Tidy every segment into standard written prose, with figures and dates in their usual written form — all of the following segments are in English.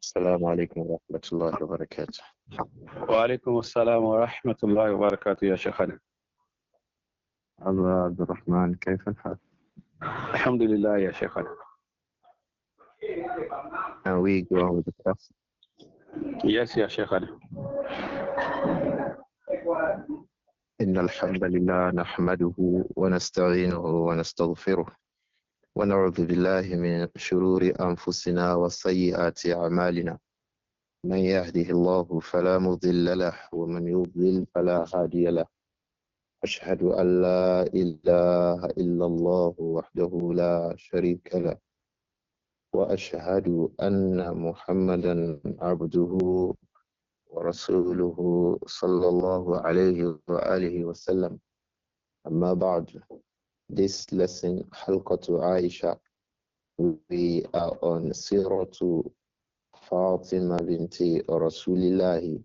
السلام عليكم ورحمة الله وبركاته. وعليكم السلام ورحمة الله وبركاته يا شيخنا. أبا عبد الرحمن، كيف الحال؟ الحمد لله يا شيخنا. Can we go on with the class? Yes يا شيخنا. إن الحمد لله نحمده ونستعينه ونستغفره ونعوذ بالله من شرور أنفسنا وسيئات أعمالنا. من يهده الله فلا مضل له ومن يضلل فلا هادي له. أشهد أن لا إله إلا الله وحده لا شريك له، وأشهد أن محمدا عبده ورسوله صلى الله عليه وآله وسلم. أما بعد, this lesson, Halqatu Aisha, we are on Seerah Fatima binti Rasulillahi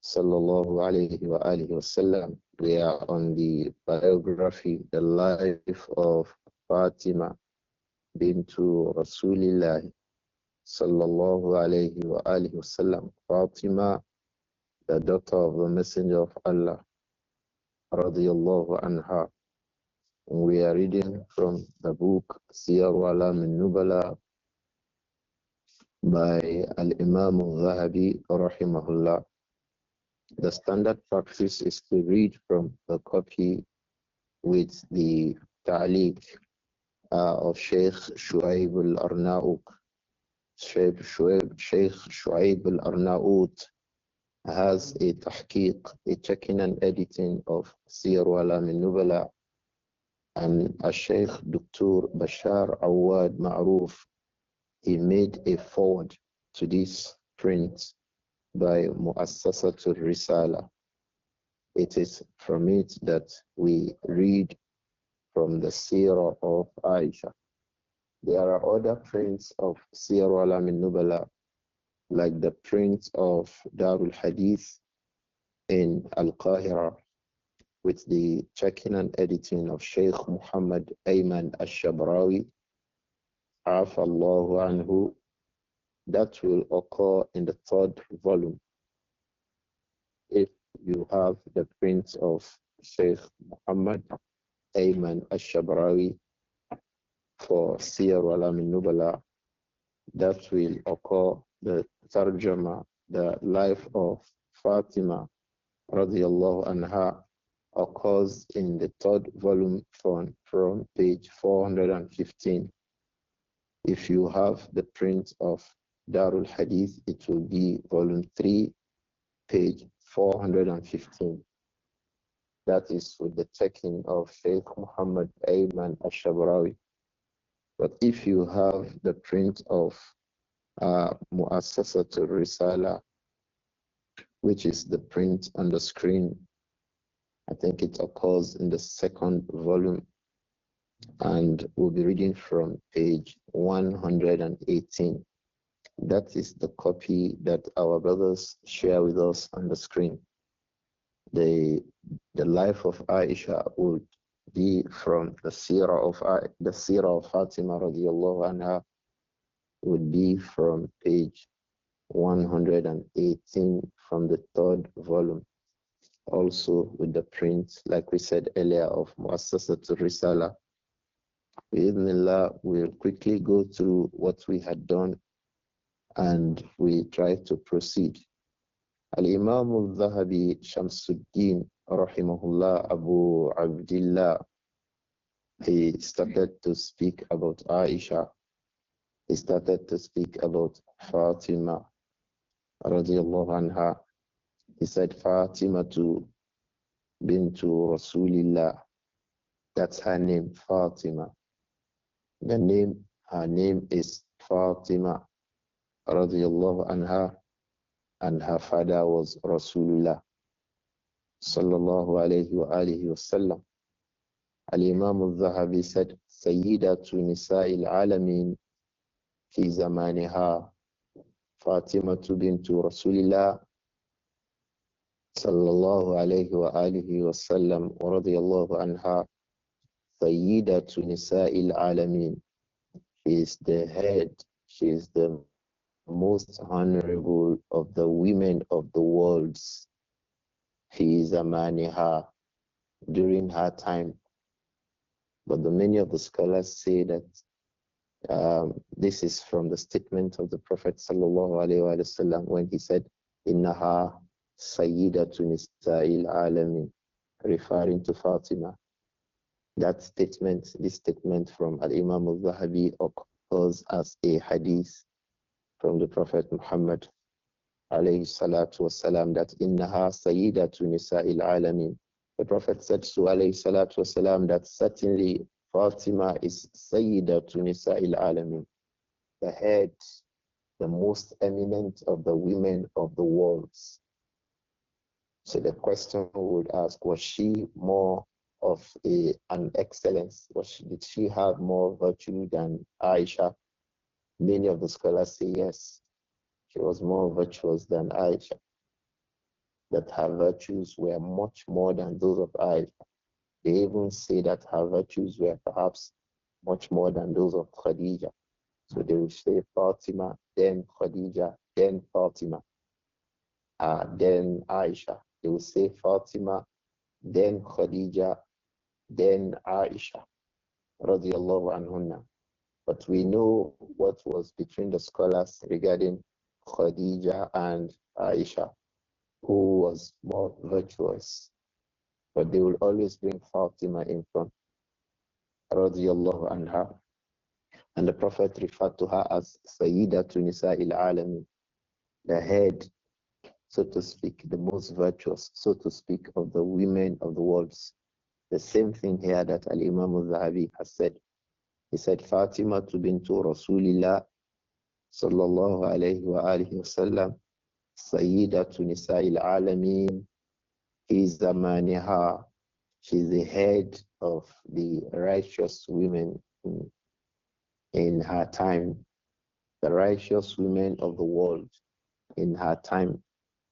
sallallahu alayhi wa alihi wasallam. We are on the biography, the life of Fatima bintu Rasulillahi sallallahu alayhi wa alihi wasallam. Fatima, the daughter of the Messenger of Allah, radiyallahu anha. We are reading from the book Siyar A'alām An-Nubala by Imām Adh-Dhahabi rahimahullah. The standard practice is to read from the copy with the ta'liq of Shaykh Shu'aib al-Arnaout. Shaykh Shu'aib al-Arnaout has a tahqiq, a checking and editing of Siyar A'alām An-Nubala, and Shaykh Dr. Bashar Awad Ma'ruf, he made a forward to this print by Mu'assasatul Risala. It is from it that we read from the Seerah of Aisha. There are other prints of Siyar A'alām An-Nubala, like the print of Darul Hadith in Al-Qahira, with the checking and editing of Sheikh Muhammad Ayman Al-Shabrawi, Afallahu anhu. That will occur in the third volume. If you have the print of Sheikh Muhammad Ayman Al-Shabrawi for Siyar A'alām An-Nubala, that will occur, the tarjama, the life of Fatima radiyallahu anha, occurs in the third volume from page 415. If you have the print of Darul Hadith, it will be volume 3, page 415. That is with the checking of Sheikh Muhammad Ayman Al-Shabrawi. But if you have the print of Mu'assasatul Risala, which is the print on the screen, I think it occurs in the second volume, and we'll be reading from page 118. That is the copy that our brothers share with us on the screen. The life of Aisha would be from the Seerah of Fatima radiyallahu anha, would be from page 118 from the third volume. Also with the print, like we said earlier, of Mu'assasatul Risala. Bi'idhnillah, we'll quickly go through what we had done and we try to proceed. Al-Imām Adh-Dhahabi Shamsuddin rahimahullah Abu Abdillah, he started to speak about Aisha. He started to speak about Fatima radiyallahu anha. He said Fatima bintu Rasulillah. That's her name, Fatima. Her name is Fatima radiyallahu anha, and her father was Rasulullah sallallahu alayhi wa alihi wasallam. Al-Imām Adh-Dhahabi said, Sayyidatu Nisa'il Alamin fi zamaniha, Fatima bintu Rasulillah sallallahu alayhi wa alihi wasallam wa radiyallahu anha Sayyidatu Nisa'il Alameen. She is the head, she is the most honorable of the women of the worlds. Fi zamaniha, during her time. But many of the scholars say that this is from the statement of the Prophet sallallahu alaihi wasallam when he said, "Innaha sayyidatu nisa'il alamin," referring to Fatima. That statement, this statement from Imām Adh-Dhahabi occurs as a hadith from the Prophet Muhammad alayhi salatu wasalam that innaha sayyidatu nisa'il alamin. The Prophet said to alayhi salatu wasalam that certainly Fatima is sayyidatu nisa'il alamin, the head, the most eminent of the women of the worlds. So the question we would ask, was she more of an excellence? Did she have more virtue than Aisha? Many of the scholars say yes, she was more virtuous than Aisha, that her virtues were much more than those of Aisha. They even say that her virtues were perhaps much more than those of Khadija. So they will say Fatima, then Khadija, then Fatima, then Aisha. They will say Fatima, then Khadija, then Aisha, radiallahu anhunna. But we know what was between the scholars regarding Khadija and Aisha, who was more virtuous. But they will always bring Fatima in front, radiallahu anha. And the Prophet referred to her as Sayyidatu Nisa'il Alamin, the head, so to speak, the most virtuous, so to speak, of the women of the worlds. The same thing here that Imām Adh-Dhahabi has said. He said, Fatima bintu Rasulillah sallallahu alayhi wa alihi wa sallam, Sayyidatu Nisa'il Alameen fi zamaniha. She is the head of the righteous women in her time, the righteous women of the world in her time,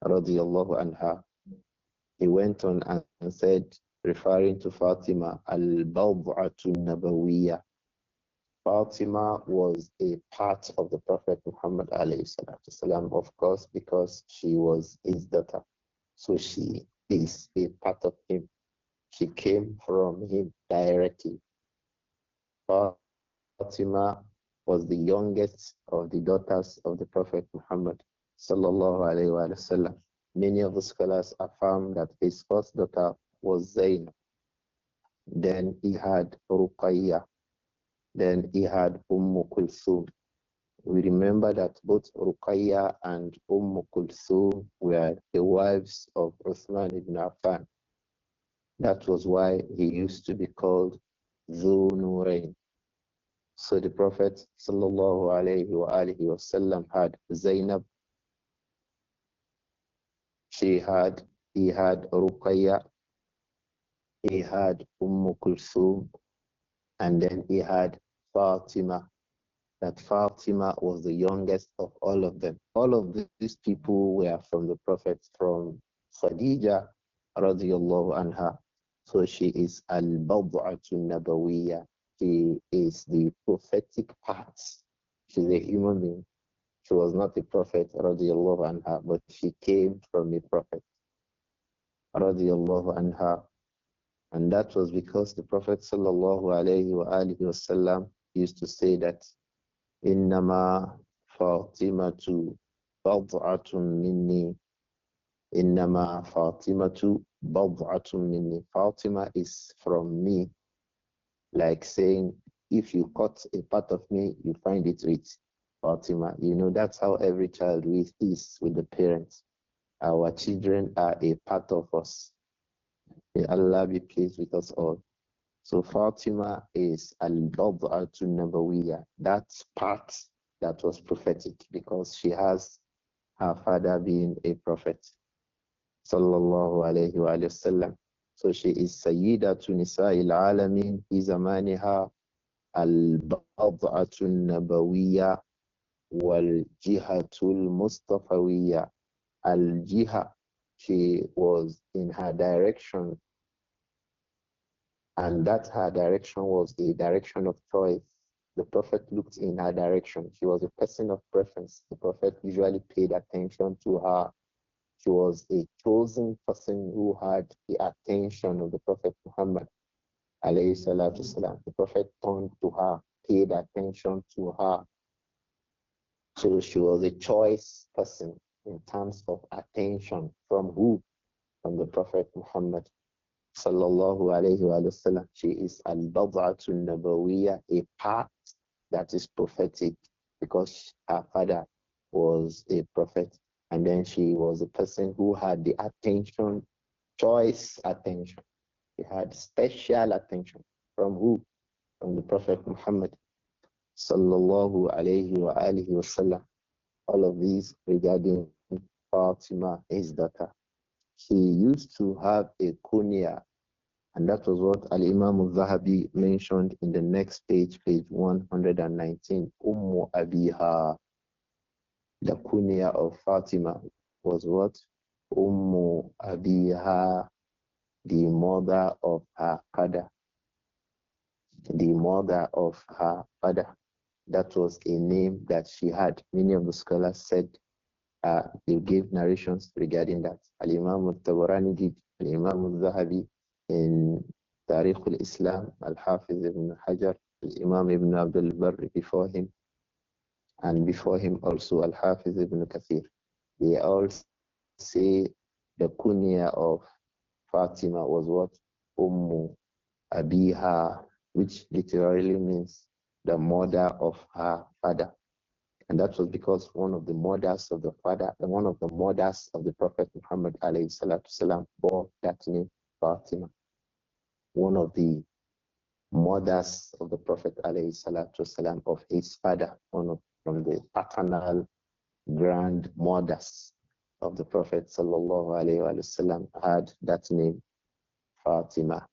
radiyallahu anha. He went on and said, referring to Fatima, al-Bawd'atu Nabawiyya. Fatima was a part of the Prophet Muhammad alayhi salatu salam, of course, because she was his daughter. So she is a part of him. She came from him directly. Fatima was the youngest of the daughters of the Prophet Muhammad sallallahu alayhi wa sallam. Many of the scholars affirm that his first daughter was Zainab. Then he had Ruqayya. Then he had Kulthum. We remember that both Ruqayya and Kulthum were the wives of Uthman ibn Affan. That was why he used to be called Dhu Nurayn. So the Prophet sallallahu alayhi wa alihi wasallam had Zainab. He had Ruqayya. He had Kulthum. And then he had Fatima. That Fatima was the youngest of all of them. All of these people were from the Prophet, from Khadija radiyallahu anha. So she is al-Bawd'atu Nabawiyya. She is the prophetic part. She's a human being. She was not a prophet radiyallahu anha, but she came from a prophet radiyallahu anha. And that was because the Prophet sallallahu alayhi wa alihi wasallam used to say that Innama Fatimatu Bad'atun minni. Innama Fatimatu Bad'atun minni. Fatima is from me. Like saying, if you cut a part of me, you find it with Fatima. You know, that's how every child is with the parents. Our children are a part of us. May Allah be pleased with us all. So Fatima is al-Bad'atu Nabawiyya, that part that was prophetic, because she has her father being a prophet. Sallallahu alayhi wa sallam. So she is Sayyidatu Nisa'il Alamin fi zamaniha al-Bad'atu Nabawiyya wal-Jihatul Mustafawiyya. Al-Jiha, she was in her direction And that her direction was a direction of choice. The Prophet looked in her direction. She was a person of preference. The Prophet usually paid attention to her. She was a chosen person who had the attention of the Prophet Muhammad. Alayhi salatu salam. The Prophet turned to her, paid attention to her. So she was a choice person in terms of attention. From who? From the Prophet Muhammad sallallahu alayhi wa sallam. She is al-bad'atun nabawiyya, a part that is prophetic, because her father was a prophet, and then she was a person who had the attention, choice attention. She had special attention. From who? From the Prophet Muhammad sallallahu alayhi wa alihi wa sallam. All of these regarding Fatima, his daughter. She used to have a kunya, and that was what Imām Adh-Dhahabi mentioned in the next page, page 119. Ummu Abiha. The kunya of Fatima was what? Ummu Abiha, the mother of her father. The mother of her father. That was a name that she had. Many of the scholars said they gave narrations regarding that. Al-Imam Al-Tabarani did, Al-Imam Adh-Dhahabi in Tariq al-Islam, Al-Hafiz ibn Hajar, Al-Imam ibn Abdul Barr before him, and before him also Al-Hafiz ibn Kathir. They all say the kunya of Fatima was what? Ummu Abiha, which literally means the mother of her father. And that was because one of the mothers of the father, one of the mothers of the Prophet Muhammad alayhi salatu salam bore that name, Fatima. One of the mothers of the Prophet alayhi salatu salam of his father, from the paternal grandmothers of the Prophet sallallahu alayhi wa sallam had that name, Fatima.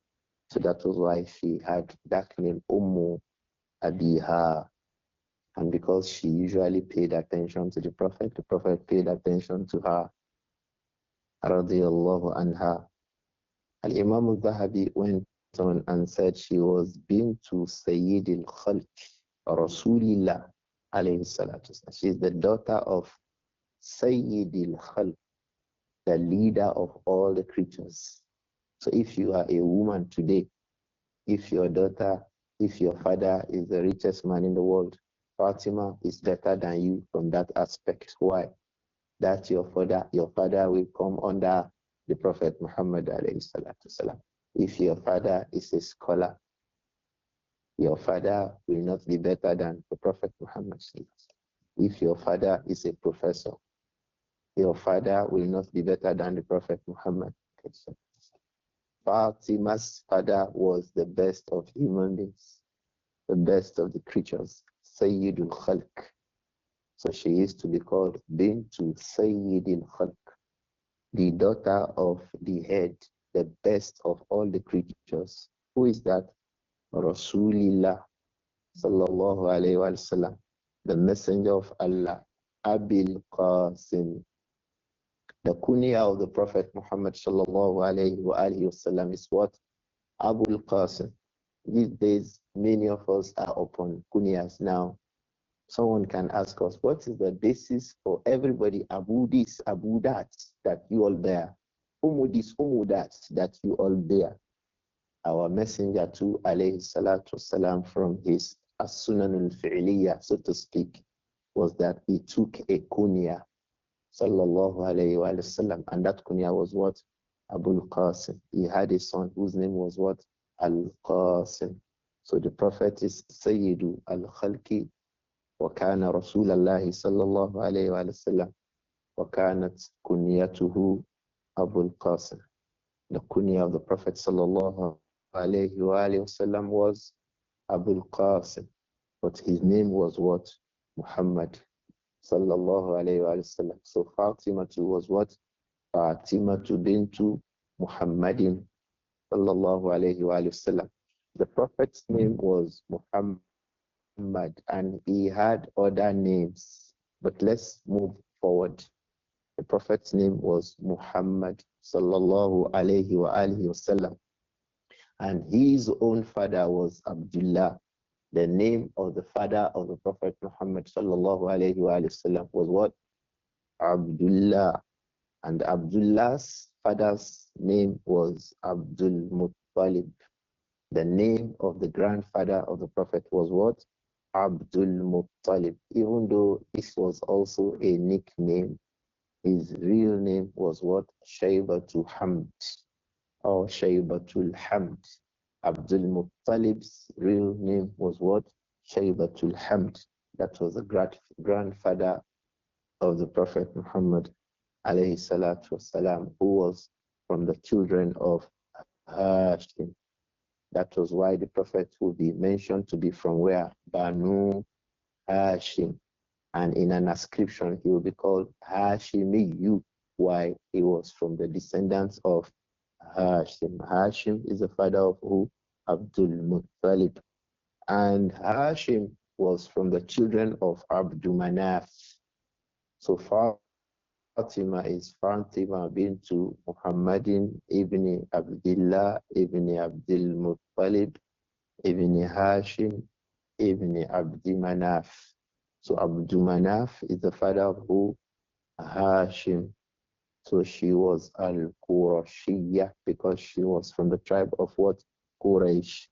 So that was why she had that name, Ummu Abiha. And because she usually paid attention to the Prophet paid attention to her. Radiyallahu anha. Al-Imam Adh-Dhahabi went on and said she was bintu Sayyid al-Khalq, Rasulillah alayhi salatu. She is the daughter of Sayyid al-Khalq, the leader of all the creatures. So if you are a woman today, if your father is the richest man in the world, Fatima is better than you from that aspect. Why? That your father will come under the Prophet Muhammad alayhi salatu salam. If your father is a scholar, your father will not be better than the Prophet Muhammad. If your father is a professor, your father will not be better than the Prophet Muhammad. Fatima's father was the best of human beings, the best of the creatures, Sayyidul Khalq. So she used to be called Bintu Sayyidul Khalq, the daughter of the head, the best of all the creatures. Who is that? Rasulillah sallallahu alayhi wa sallam, the messenger of Allah, Abil Qasim. The kunya of the Prophet Muhammad sallallahu alayhi wa sallam is what? Abul Qasim. These days, many of us are upon kunyas now. Someone can ask us, what is the basis for everybody, Abu this, Abu that you all bear? Umu this, Umu that you all bear. Our messenger too, alayhi salatu wasalam, from his as-sunan al-fi'liya, so to speak, was that he took a kunya, sallallahu alayhi wa sallam, and that kunya was what? Abul Qasim. He had a son whose name was what? Al-Qasim. So the Prophet is Sayyidu al-Khalqi, wa kana Rasulallahi sallallahu alayhi wa sallam, wa kanat kunyatuhu Abul Qasim. The kunya of the Prophet sallallahu alayhi wa sallam was Abul Qasim, but his name was what? Muhammad sallallahu alayhi wa sallam. So Fatima was what? Fatima bintu Muhammadin sallallahu alayhi wa sallam. The Prophet's name was Muhammad, and he had other names. But let's move forward. The Prophet's name was Muhammad sallallahu alayhi wa sallam. And his own father was Abdullah. The name of the father of the Prophet Muhammad sallallahu alayhi wa sallam was what? Abdullah. And Abdullah's father's name was Abdul Muttalib. The name of the grandfather of the Prophet was what? Abdul Muttalib. Even though this was also a nickname, his real name was what? Shaybatul Hamd or Shaybatul Hamd. Abdul Muttalib's real name was what? Shaybatul Hamd. That was the grandfather of the Prophet Muhammad alayhi salatu wasalam, who was from the children of Hashim. That was why the Prophet would be mentioned to be from where? Banu Hashim. And in an ascription, he will be called Hashimiyu, why he was from the descendants of Hashim. Hashim is the father of who? Abdul Muttalib. And Hashim was from the children of Abdul Manaf. So Fatima is Fatima bint Muhammadin ibn Abdullah ibn Abdul Muttalib ibn Hashim ibn Abdul Manaf. So Abdul Manaf is the father of who? Hashim. So she was Al-Qurashiyya because she was from the tribe of what? Quraysh.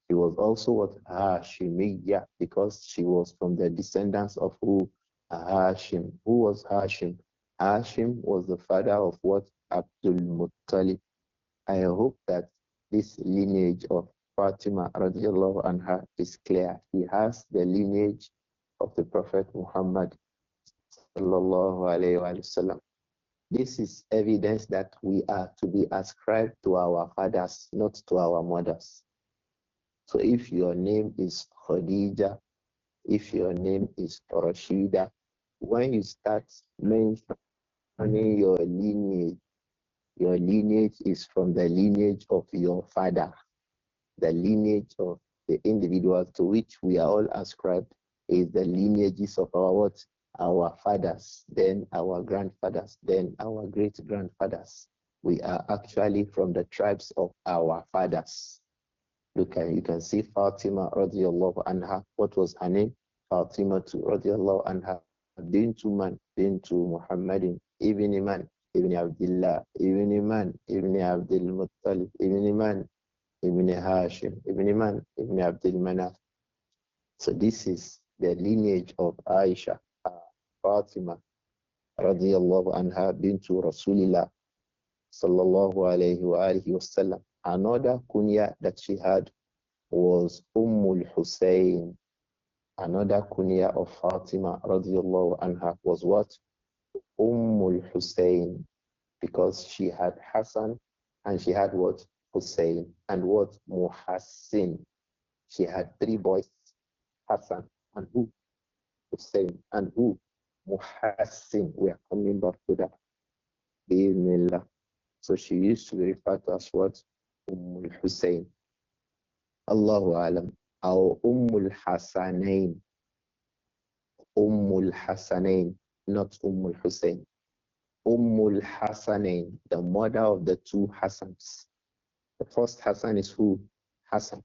She was also what? Hashimiyya because she was from the descendants of who? Hashim. Who was Hashim? Hashim was the father of what? Abdul Muttalib. I hope that this lineage of Fatima radiallahu anha is clear. He has the lineage of the Prophet Muhammad sallallahu alayhi wa sallam. This is evidence that we are to be ascribed to our fathers, not to our mothers. So if your name is Khadija, if your name is Rashida, when you start mentioning your lineage is from the lineage of your father, the lineage of the individual to which we are all ascribed is the lineages of our what? Our fathers, then our grandfathers, then our great-grandfathers. We are actually from the tribes of our fathers. You can see Fatima radiallahu anha. What was her name? Fatima radiallahu anha. Bintu Man, Bintu Muhammadin, Ibn Man, Ibn Abdullah, Ibn Man, Ibn Abdul Muttalib, Ibn Man, Ibn Hashim, Ibn Man, Ibn Abdul Manaf. So this is the lineage of Aisha, Fatima, radiyallahu anha, bintu Rasulillah, sallallahu alayhi wa alihi wasallam. Another kunya that she had was Ummul Hussein. Another kunya of Fatima, radiyallahu anha, was what? Ummul Hussein, because she had Hassan and she had what? Hussein and what? Muhassin. She had three boys, Hassan and who? Hussein and who? Muhassin. We are coming back to that. Bismillah. So she used to be referred to as what? Ummul Hussein. Allahu Alam. Or Ummul Hassanain. Ummul Hassanain, not Ummul Hussein. Ummul Hassanain, the mother of the two Hassans. The first Hassan is who? Hassan.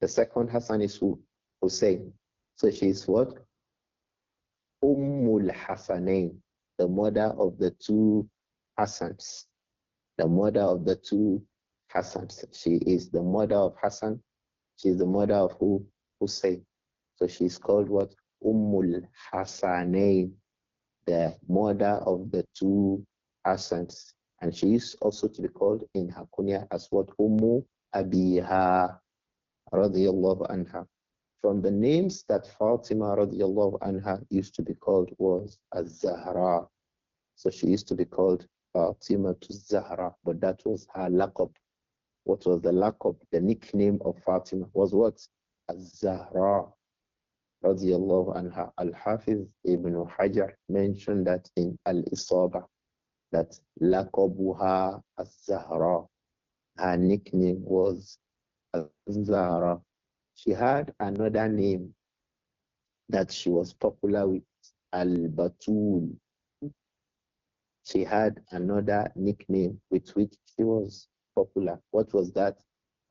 The second Hassan is who? Hussein. So she is what? Ummul Hassanain, the mother of the two Hassans. The mother of the two Hassans. She is the mother of Hassan. She is the mother of who? Hussein. So she is called what? Ummul Hassanain, the mother of the two Hassans. And she is also to be called in her kunya as what? Ummu Abiha radiyallahu anha. From the names that Fatima radiallahu anha used to be called was Az-Zahra. So she used to be called Fatima to Zahra, but that was her laqab. What was the laqab? The nickname of Fatima was what? Az-Zahra radiallahu anha. Al-Hafiz Ibn Hajar mentioned that in Al-Isaba, that laqabuha Az-Zahra. Her nickname was Az-Zahra. She had another name that she was popular with, Al-Batul. She had another nickname with which she was popular. What was that?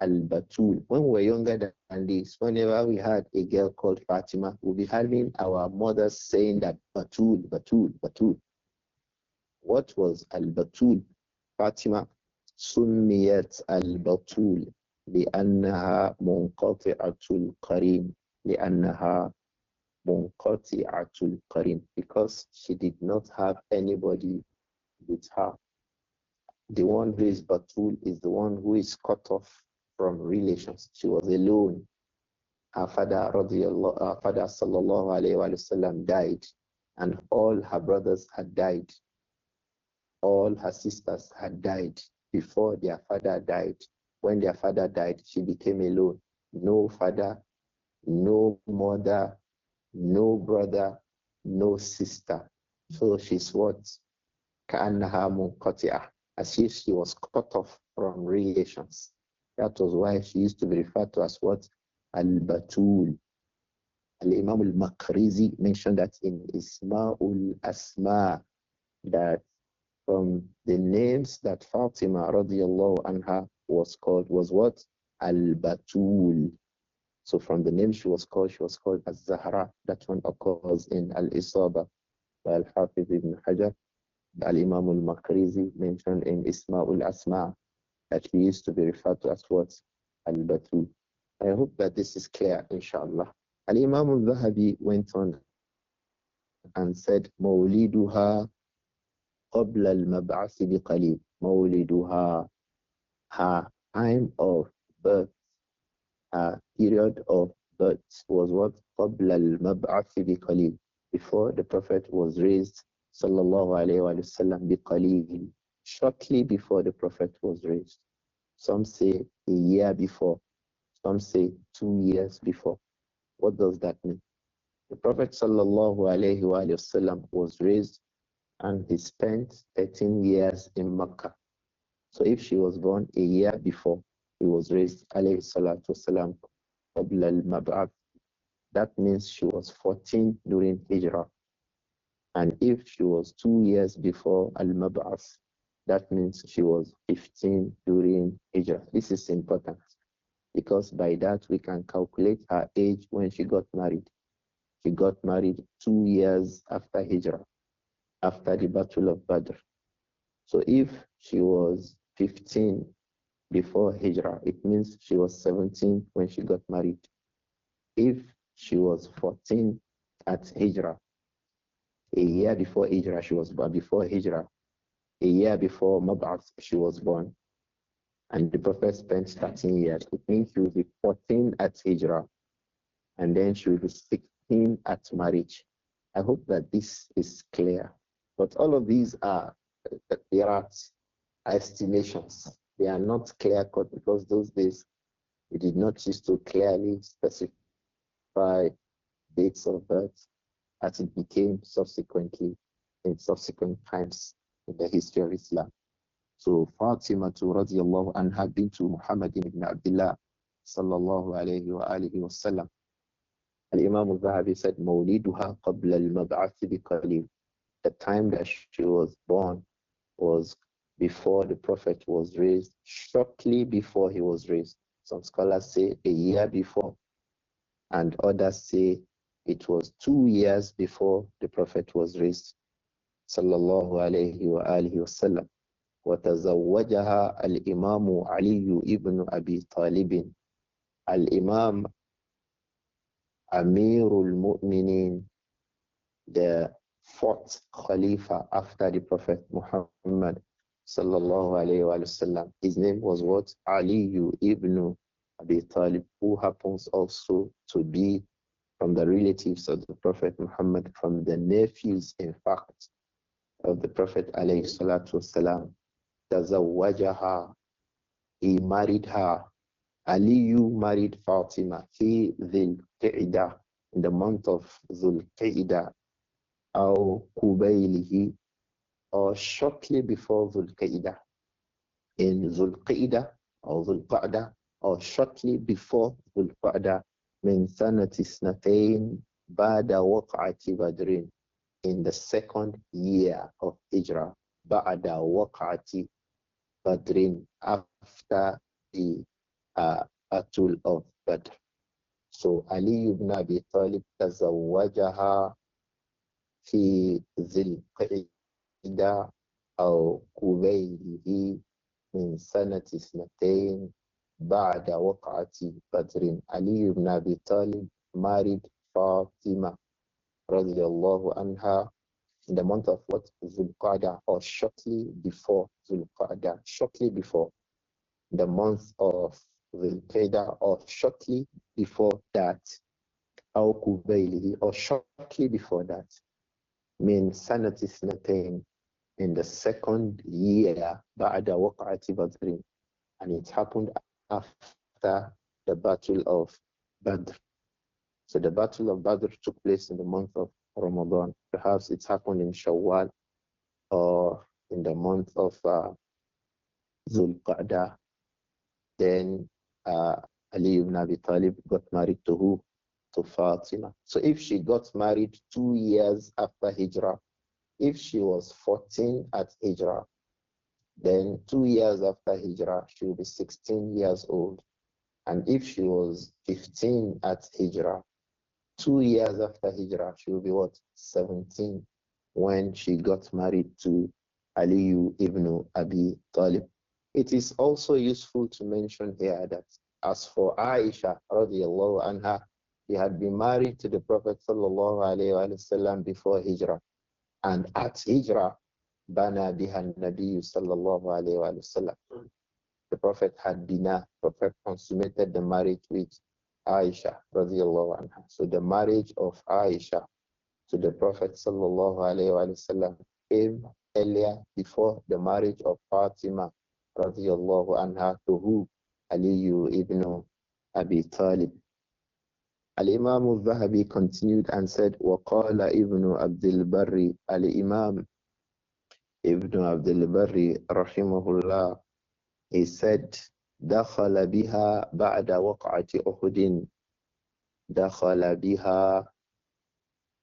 Al-Batul. When we were younger than this, whenever we had a girl called Fatima, we'll be having our mothers saying that Batul, Batul, Batul. What was Al-Batul? Fatima سميت البطول لأنها منقطعة القرين لأنها منقطعة القرين, because she did not have anybody with her. The one who is Batul is the one who is cut off from relations. She was alone. Her father, sallallahu alayhi wa sallam, died, and all her brothers had died. All her sisters had died before their father died. When their father died, she became alone. No father, no mother, no brother, no sister. So she's what? كأنها منقطعة, as if she was cut off from relations. That was why she used to be referred to as what? Al-Batul. Al-Imam al-Maqrizi mentioned that in Isma'ul Asma, that from the names that Fatima radiallahu anha was called was what? Al-Batul. So from the name she was called Al-Zahra. That one occurs in Al-Isaba by Al-Hafiz ibn Hajar. Al-Imam al-Maqrizi mentioned in Isma'ul Asma that he used to be referred to as what? Al-Batul. I hope that this is clear, inshallah. Al-Imam Adh-Dhahabi went on and said, Mawliduha قبل المبعث بقليل. مولدها, her time of birth, her period of birth was what? قبل المبعث بقليل, before the Prophet was raised, sallallahu alayhi wa sallam, بقليل, shortly before the Prophet was raised. Some say a year before, some say 2 years before. What does that mean? The Prophet sallallahu alayhi wa sallam was raised and he spent 13 years in Mecca. So if she was born a year before he was raised, alayhi salatu wasalam, qabla al-mab'ath, that means she was 14 during Hijrah. And if she was 2 years before al-mab'ath, that means she was 15 during Hijrah. This is important because by that we can calculate her age when she got married. She got married 2 years after Hijrah, after the Battle of Badr. So if she was 15 before Hijrah, it means she was 17 when she got married. If she was 14 at Hijrah, a year before Hijrah she was born, before Hijrah, a year before Mab'ath she was born, and the Prophet spent 13 years. It means she will be 14 at Hijrah, and then she will be 16 at marriage. I hope that this is clear. But all of these are estimations. They are not clear-cut because those days we did not used to clearly specify dates of birth as it became subsequently in subsequent times in the history of Islam. So Fatima radiallahu anha bintu Muhammad ibn Abdullah sallallahu alayhi wa alihi wa sallam. Al-Imam Adh-Dhahabi said, Mawliduha qabla al-mab'ath biqalil. The time that she was born was before the Prophet was raised, shortly before he was raised. Some scholars say a year before, and others say it was 2 years before the Prophet was raised. Sallallahu alayhi wa alihi wa sallam. وتزوجها الإمام علي ibn Abi Talib. Al-Imam Amirul Mu'minin, the fourth Khalifa after the Prophet Muhammad sallallahu alayhi wa sallam. His name was what? Ali ibn Abi Talib, who happens also to be from the relatives of the Prophet Muhammad, from the nephews, in fact, of the Prophet alayhi salatu wasalam. Tazawwajaha, he married her. Aliyu married Fatima fi Dhul Qa'dah, in the month of Dhul Qa'dah, or Qubaylihi, or shortly before Dhul Qa'dah, in Dhul Qa'dah or Dhul Qa'dah, or shortly before Dhul Qa'dah, min sanati snatayn ba'da waq'ati Badrin, in the second year of Hijrah, ba'da waq'ati Badrin, after the Battle of Badr. So Ali ibn Abi Talib تزوجها في ذي القعدة أو قبيله من سنة 2 بعد وقعة بدر. Ali ibn Abi Talib married Fatima radiallahu anha in the month of what? Zulqa'dah, or shortly before Zulqa'dah, shortly before the month of Zulqa'dah, or shortly before that, أو قبيله, or shortly before that, min sanati snatain, in the second year بعد وقعة بدر, and it happened after the battle of Badr. So the battle of Badr took place in the month of Ramadan. Perhaps it happened in Shawwal or in the month of Zulqa'dah. Then Ali ibn Abi Talib got married to who? To Fatima. So if she got married 2 years after Hijrah, if she was 14 at Hijrah, then 2 years after Hijrah, she will be 16 years old. And if she was 15 at Hijrah, 2 years after Hijrah, she will be what? 17 when she got married to Ali ibn Abi Talib. It is also useful to mention here that as for Aisha radiallahu anha, she had been married to the Prophet sallallahu alayhi wa sallam before Hijrah. And at Hijrah, bana biha Nabi sallallahu alayhi wa sallam. The Prophet had bina, Prophet consummated the marriage with Aisha radiallahu anha. So the marriage of Aisha to the Prophet sallallahu alayhi wa sallam came earlier before the marriage of Fatima radiallahu anha to who? Ali ibn Abi Talib. Al-Imām Adh-Dhahabi continued and said, وَقَالَ ibn Abdul Barri, Al-Imam ibn Abdul Barri rahimahullah, he said, دخل بها بعد وقعة أحد. دخل بها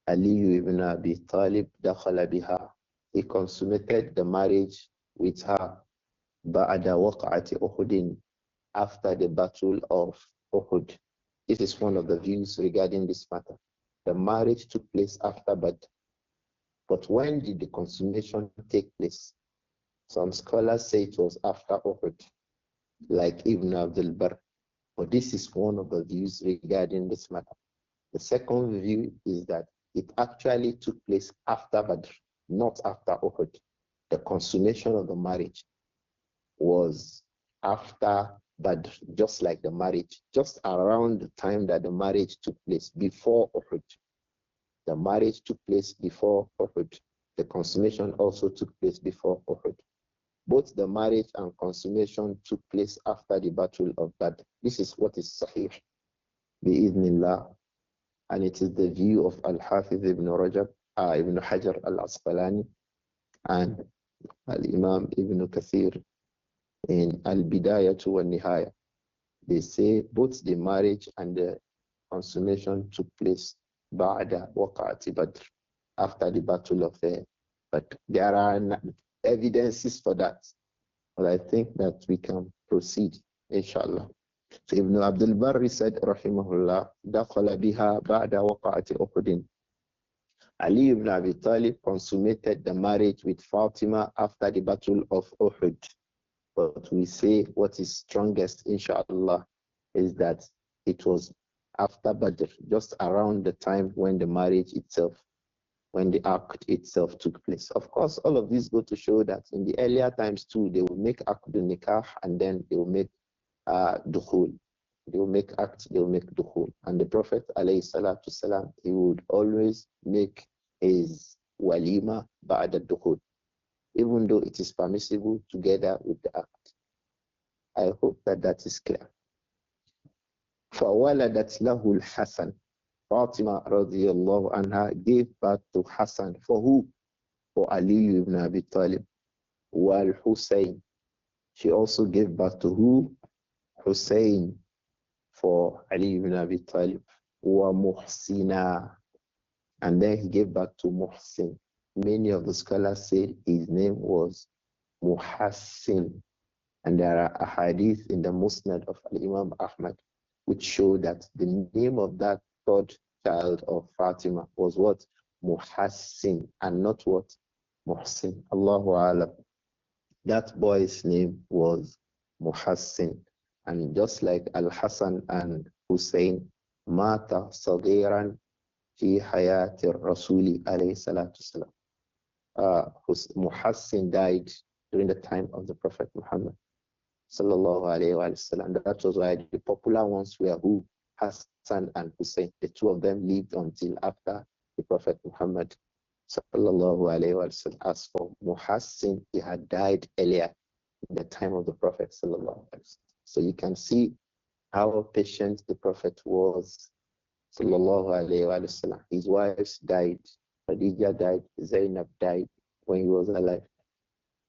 Ali ibn Abi Talib دخل بها. He consummated the marriage with her بعد وقعة أحد, after the battle of Uhud. This is one of the views regarding this matter. The marriage took place after Badr. But when did the consummation take place? Some scholars say it was after Uhud, like Ibn Abdul Barr. But this is one of the views regarding this matter. The second view is that it actually took place after Badr, not after Uhud. The consummation of the marriage was after Badr, just like the marriage, just around the time that the marriage took place, before Uhud. The marriage took place before Uhud. The consummation also took place before Uhud. Both the marriage and consummation took place after the battle of Badr. This is what is Sahih, bi'idhnillah. And it is the view of Al-Hafiz ibn Rajab, ibn Hajar al-Asqalani, and Al-Imam ibn Kathir in Al-Bidayah wa Nihaya. They say both the marriage and the consummation took place ba'da waqa'ati Badr, after the battle of Badr. But there are evidences for that. But I think that we can proceed, inshallah. So Ibn Abdul Barri said, rahimahullah, دَخَلَ بِهَا بَعْدَ وَقَعَةِ أُحُدٍ. Ali ibn Abi Talib consummated the marriage with Fatima after the battle of Uhud. But we say what is strongest, inshallah, is that it was after Badr, just around the time when the marriage itself, when the act itself took place. Of course, all of these go to show that in the earlier times too, they will make Aqdul Nikah and then they will make Dukhul. They will make act, they will make Dukhul. And the Prophet, alayhi salatu salam, he would always make his walima ba'da Dukhul, even though it is permissible together with the act. I hope that that is clear. فَوَلَدَتْ لَهُ الْحَسَنِ. Fatima radiallahu anha gave birth to Hassan. For who? For Ali ibn Abi Talib. Wal Hussein. She also gave birth to who? Hussein. For Ali ibn Abi Talib. Wa Muhsina. And then he gave birth to Muhsin. Many of the scholars said his name was Muhassin. And there are ahadith in the Musnad of Imam Ahmad which show that the name of that third child of Fatima was what? Muhassin, and not what? Muhsin. Allahu Alam. That boy's name was Muhassin. And just like Al-Hassan and Hussein, Mata Saghiran fi hayati Rasuli alayhi salatu salam. Muhassin died during the time of the Prophet Muhammad sallallahu alayhi wa sallam. That was why the popular ones were who? Hassan and Hussein. The two of them lived until after the Prophet Muhammad sallallahu alayhi wa sallam. As for Muhassin, he had died earlier in the time of the Prophet sallallahu alayhi wa sallam. So you can see how patient the Prophet was sallallahu alayhi wa sallam. His wives died. Khadija died. Zainab died when he was alive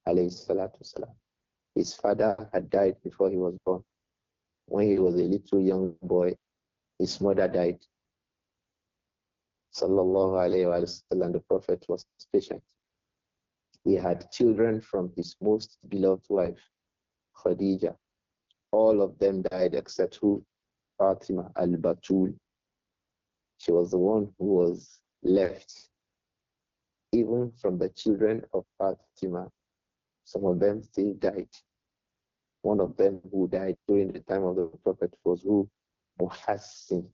alayhi salatu salam. His father had died before he was born. When he was a little young boy, his mother died. Sallallahu alayhi wa sallam. The Prophet was patient. He had children from his most beloved wife, Khadija. All of them died except who? Fatima al-Batul. She was the one who was left. Even from the children of Fatima, some of them still died. One of them who died during the time of the Prophet was who? Muhassin.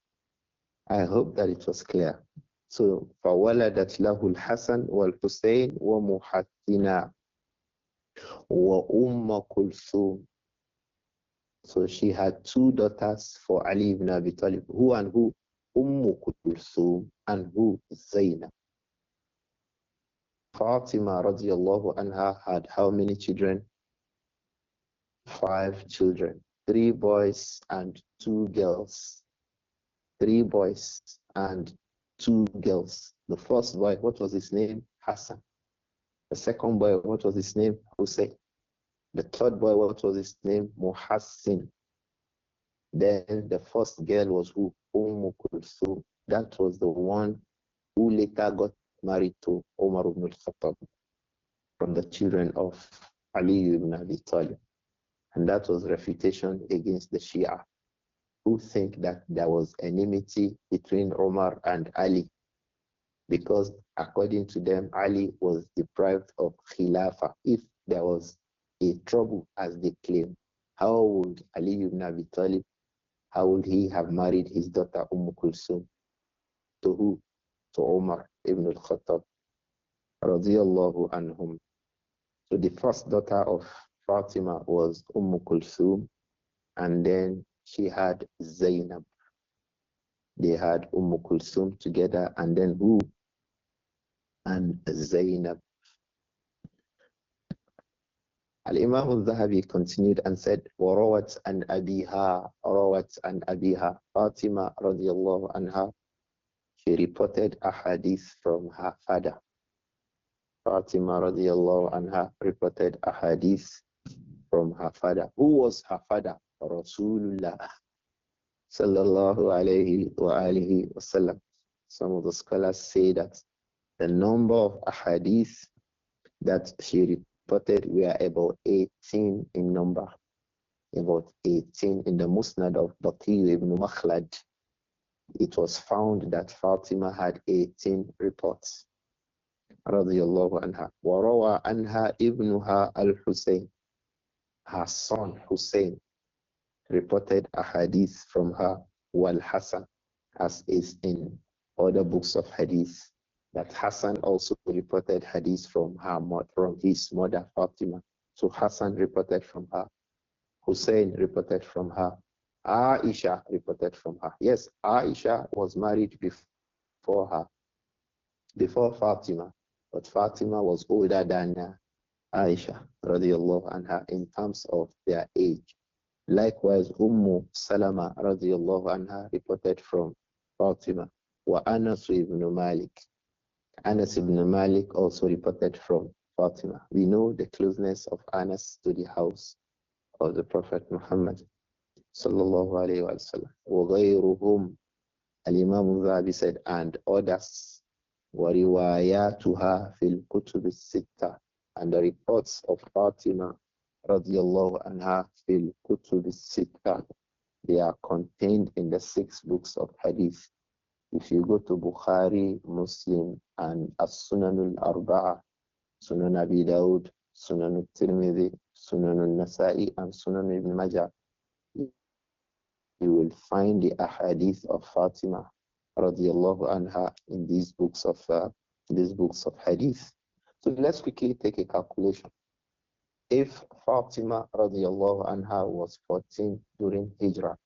I hope that it was clear. So, فَوَلَدَتْ لَهُ الْحَسَنُ وَالْحُسَيْنُ وَمُحَسِّنًا وَأُمَّ كُلْثُومٍ. So she had two daughters for Ali ibn Abi Talib. Who and who? Kulthum and who? Zainab. Fatima radiallahu anha had how many children? 5 children. 3 boys and 2 girls. 3 boys and 2 girls. The first boy, what was his name? Hassan. The second boy, what was his name? Hussein. The third boy, what was his name? Muhassin. Then the first girl was who? Kulthum. That was the one who later got married to Umar ibn al-Khattab from the children of Ali ibn Abi Talib. And that was refutation against the Shia, who think that there was enmity between Umar and Ali, because according to them, Ali was deprived of Khilafah. If there was a trouble, as they claim, how would Ali ibn Abi Talib, how would he have married his daughter Kulthum? To who? To Umar ibn al-Khattab radiyallahu anhum. So the first daughter of Fatima was Kulthum, and then she had Zainab. They had Kulthum together, and then who? And Zainab. Al-Imām Adh-Dhahabi continued and said, وَرَوَتْ أَنْ أَبِيهَا رَوَتْ أَنْ أَبِيهَا. Fatima radiallahu anha, she reported a hadith from her father. Fatima radiallahu anha reported a hadith from her father. Who was her father? Rasulullah sallallahu alayhi wa alihi wasallam. Some of the scholars say that the number of ahadith that she reported were about 18 in number. About 18 in the Musnad of Baqi ibn Makhlad. It was found that Fatima had 18 reports. Radiyallahu anha. Warawa anha ibnuha al-Husayn. Her son Hussein reported a hadith from her, wal Hassan, as is in other books of hadith, that Hassan also reported hadith from his mother Fatima. So Hassan reported from her, Hussein reported from her, Aisha reported from her. Yes, Aisha was married before her, before Fatima, but Fatima was older than Aisha radiallahu anha in terms of their age. Likewise, Salama radiallahu anha reported from Fatima. Wa Anas ibn Malik. Anas ibn Malik also reported from Fatima. We know the closeness of Anas to the house of the Prophet Muhammad sallallahu alayhi wa sallam. وَغَيْرُهُمْ Al-Imām Adh-Dhahabi said, and others, وَرِوَايَاتُهَا فِي الْكُتُبِ السِّتَّةِ, and the reports of Fatima radiallahu anha fil kutub al-sittah. They are contained in the 6 books of hadith. If you go to Bukhari, Muslim, and As-Sunan al-Arba'a, Sunan Abi Dawud, Sunan al-Tirmidhi, Sunan al-Nasa'i, and Sunan ibn Majah, you will find the ahadith of Fatima radiallahu anha in these books of hadith. So let's quickly take a calculation. If Fatima radiallahu anha was 14 during Hijrah,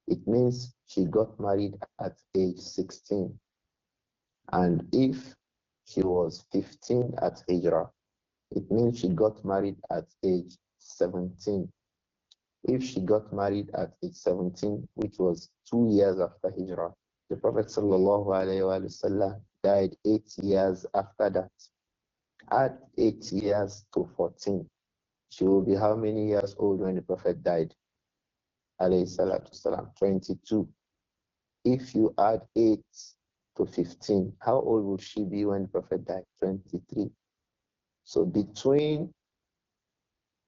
it means she got married at age 16. And if she was 15 at Hijrah, it means she got married at age 17. If she got married at age 17, which was 2 years after Hijrah, the Prophet ﷺ died 8 years after that. Add 8 years to 14. She will be how many years old when the Prophet died? ﷺ, 22. If you add 8 to 15, how old would she be when the Prophet died? 23. So between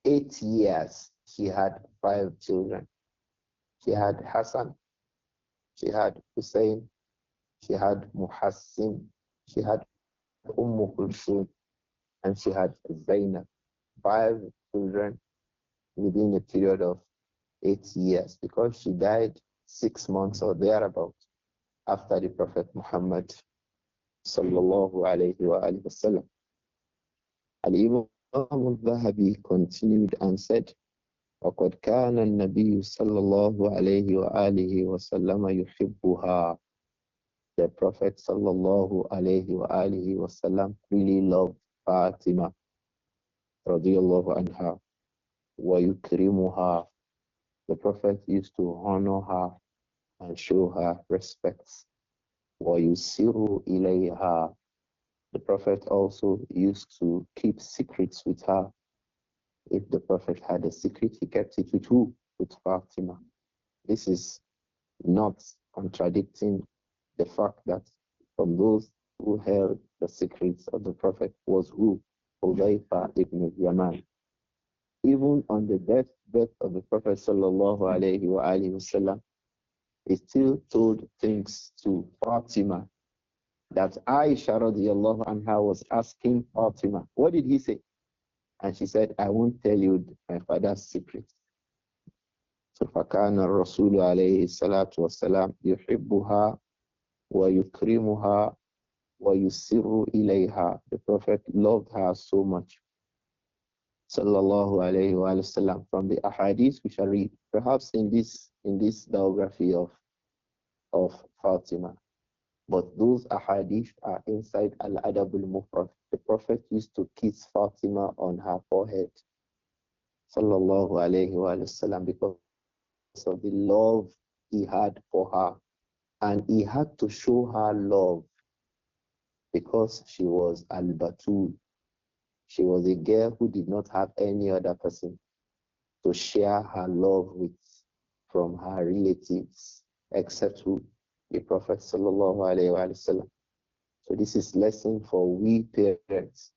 8 years, she had 5 children. She had Hassan, she had Hussein, she had Muhassin, she had Kulthum, and she had Zainab. 5 children within a period of 8 years, because she died 6 months or thereabout after the Prophet Muhammad sallallahu alayhi wa sallam. Al-Imām Adh-Dhahabi continued and said, وَقَدْ كَانَ النَّبِيُّ صَلَّى اللَّهُ عَلَيْهِ وَآلِهِ وَسَلَّمَ يُحِبُّهَا. The Prophet sallallahu alayhi wa alihi wasallam really loved Fatima radiyallahu anha wa yukrimuha. The Prophet used to honor her and show her respect. Wa yusiru ilayha. The Prophet also used to keep secrets with her. If the Prophet had a secret, he kept it with who? With Fatima. This is not contradicting the fact that from those who held the secrets of the Prophet was who? Hudayfa ibn Yaman. Even on the deathbed of the Prophet sallallahu alayhi wa alihi wasallam, he still told things to Fatima that Aisha radiallahu anha was asking Fatima. What did he say? And she said, I won't tell you my father's secret. So فَكَانَ الرَّسُولُ عَلَيْهِ الصَّلَاةُ وَالسَّلَامُ يُحِبُّهَا وَيُكْرِمُهَا وَيُسِرُّ إِلَيْهَا. The Prophet loved her so much. Sallallahu alayhi wa sallam. From the ahadith we shall read, perhaps in this biography of Fatima. But those ahadith are inside Al-Adab al-Mufrad. The Prophet used to kiss Fatima on her forehead. Sallallahu alayhi wa sallam, because of the love he had for her. And he had to show her love because she was Al-Batul. She was a girl who did not have any other person to share her love with from her relatives, except who? The Prophet sallallahu alayhi wa sallam. So this is lesson for we parents.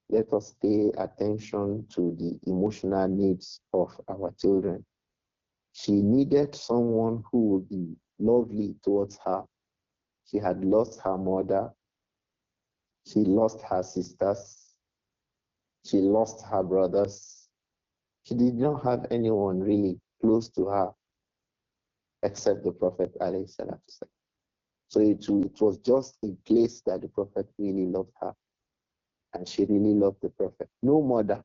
Let us pay attention to the emotional needs of our children. She needed someone who would be lovely towards her. She had lost her mother. She lost her sisters. She lost her brothers. She did not have anyone really close to her except the Prophet alayhi salatu. So it was just a place that the Prophet really loved her. And she really loved the Prophet. No mother.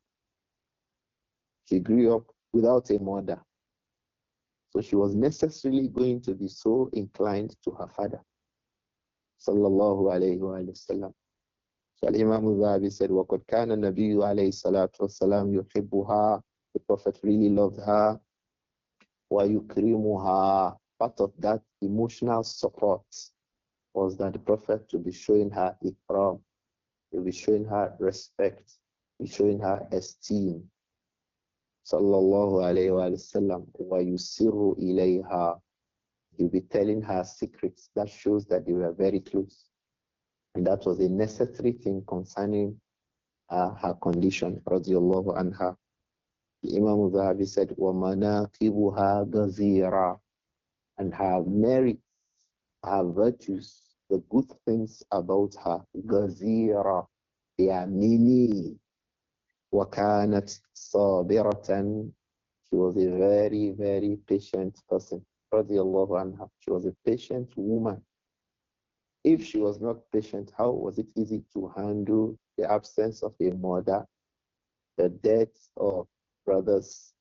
She grew up without a mother. So she was necessarily going to be so inclined to her father. Sallallahu alayhi wa sallam. So Imām Adh-Dhahabi said, وَقَدْ كَانَ النَّبِيُّ عَلَيْهِ الصَّلَاةُ وَالسَّلَامُ يُحِبُّهَا. The Prophet really loved her. وَيُكْرِمُهَا. Part of that emotional support was that the Prophet to be showing her ikram, to be showing her respect, to be showing her esteem. Sallallahu alayhi wa sallam. وَيُسِرُّ إِلَيْهَا. He'll be telling her secrets. That shows that they were very close. And that was a necessary thing concerning her condition, radiallahu anha. Imām Adh-Dhahabi said, وَمَنَاقِبُهَا غَزِيرًا, and her merits, her virtues, the good things about her, غَزِيرًا, they are many. وَكَانَتْ صَابِرَةً, she was a very, very patient person. Radiallahu anha. She was a patient woman. If she was not patient, how was it easy to handle the absence of a mother, the death of brothers,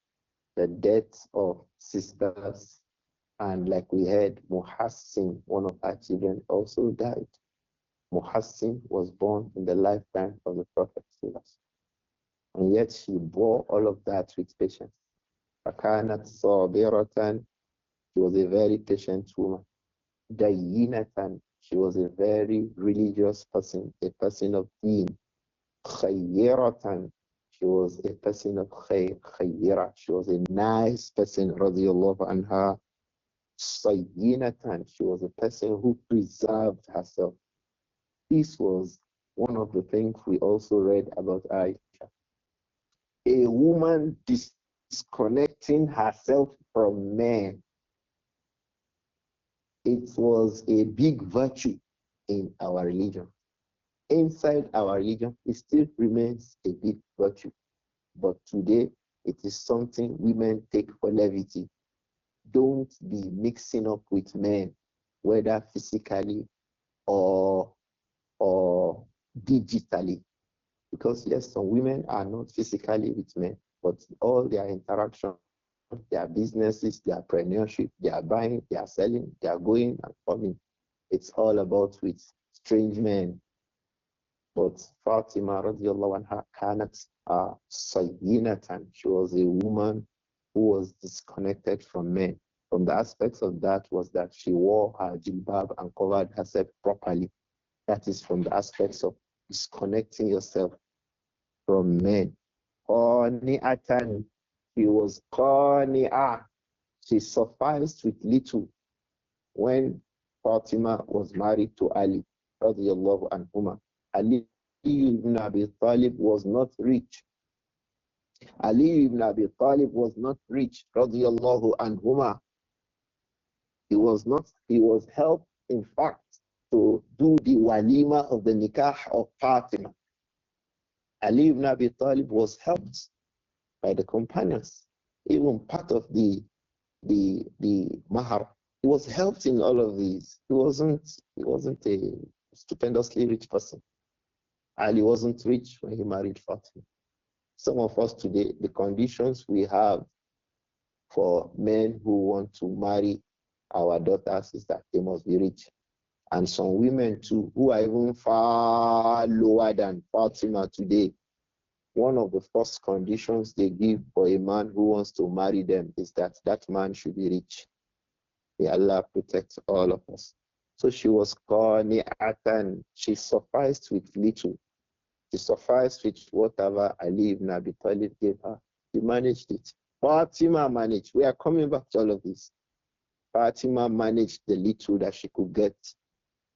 the death of sisters, and like we heard, Muhassin, one of her children, also died. Muhassin was born in the lifetime of the Prophet. And yet she bore all of that with patience. فَكَانَتْ صَابِرَةً, she was a very patient woman. Dayyinatan, she was a very religious person, a person of deen. Khayyiratan, she was a person of khayr, khayyira, she was a nice person, radiyallahu anha. Sayyinatan, she was a person who preserved herself. This was one of the things we also read about Aisha. A woman disconnecting herself from men. It was a big virtue in our religion. Inside our religion, it still remains a big virtue. But today, it is something women take for levity. Don't be mixing up with men, whether physically or digitally. Because yes, some women are not physically with men, but all their interaction, their businesses, their entrepreneurship, they are buying, they are selling, they are going and coming. It's all about with strange men. But Fatima radiallahu anha kanat sayyinatan. She was a woman who was disconnected from men. From the aspects of that was that she wore her jilbab and covered herself properly. That is from the aspects of disconnecting yourself from men. Qani'atan, she was qani'ah. She sufficed with little. When Fatima was married to Ali, radiallahu anhuma, Ali ibn Abi Talib was not rich. Ali ibn Abi Talib was not rich, radiallahu anhuma. He was helped, in fact, to do the walima of the nikah of Fatima. Ali ibn Abi Talib was helped by the companions, even part of the mahar. He was helped in all of these. He wasn't a stupendously rich person. Ali wasn't rich when he married Fatima. Some of us today, the conditions we have for men who want to marry our daughters is that they must be rich. And some women too, who are even far lower than Fatima today, one of the first conditions they give for a man who wants to marry them is that that man should be rich. May Allah protect all of us. So she was qani'atan. She sufficed with little. She sufficed with whatever Ali ibn Abi Talib gave her. She managed it. Fatima managed. We are coming back to all of this. Fatima managed the little that she could get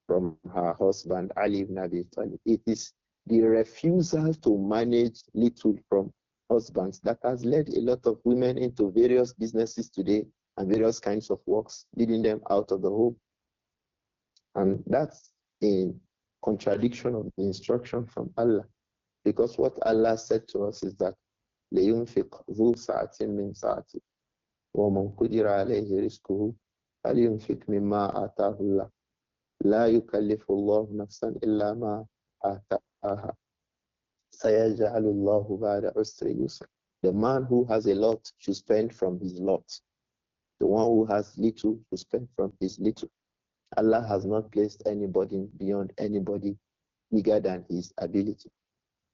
from her husband, Ali ibn Abi Talib. It is the refusal to manage little from husbands that has led a lot of women into various businesses today and various kinds of works, leading them out of the home. And that's in contradiction of the instruction from Allah. Because what Allah said to us is that لَيُنْفِقْ ذُو سَعَةٍ مِّنْ سَعَةٍ وَمَنْ قُدِرَ عَلَيْهِ رِزْقُهُ فَلْيُنْفِقْ مِمَّا آتَاهُ اللَّهُ لَا يُكَلِّفُ اللَّهُ نَفْسًا إِلَّا مَا آتَاهَا سَيَجْعَلُ اللَّهُ بَعْدَ عُسْرٍ يُسْرًا. The man who has a lot should spend from his lot. The one who has little should spend from his little. Allah has not placed anybody beyond anybody bigger than his ability.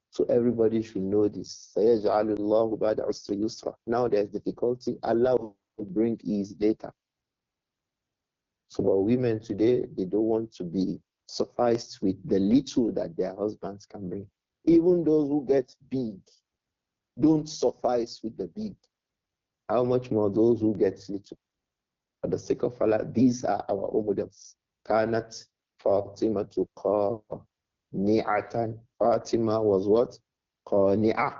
So everybody should know this. سَيَجْعَلُ اللَّهُ بَعْدَ عُسْرٍ يُسْرًا. Now there's difficulty. Allah will bring ease later. So for women today, they don't want to be sufficed with the little that their husbands can bring. Even those who get big don't suffice with the big. How much more those who get little? For the sake of Allah, these are our models. Kanat Fatima to Qani'atan. Fatima was what? Qani'ah.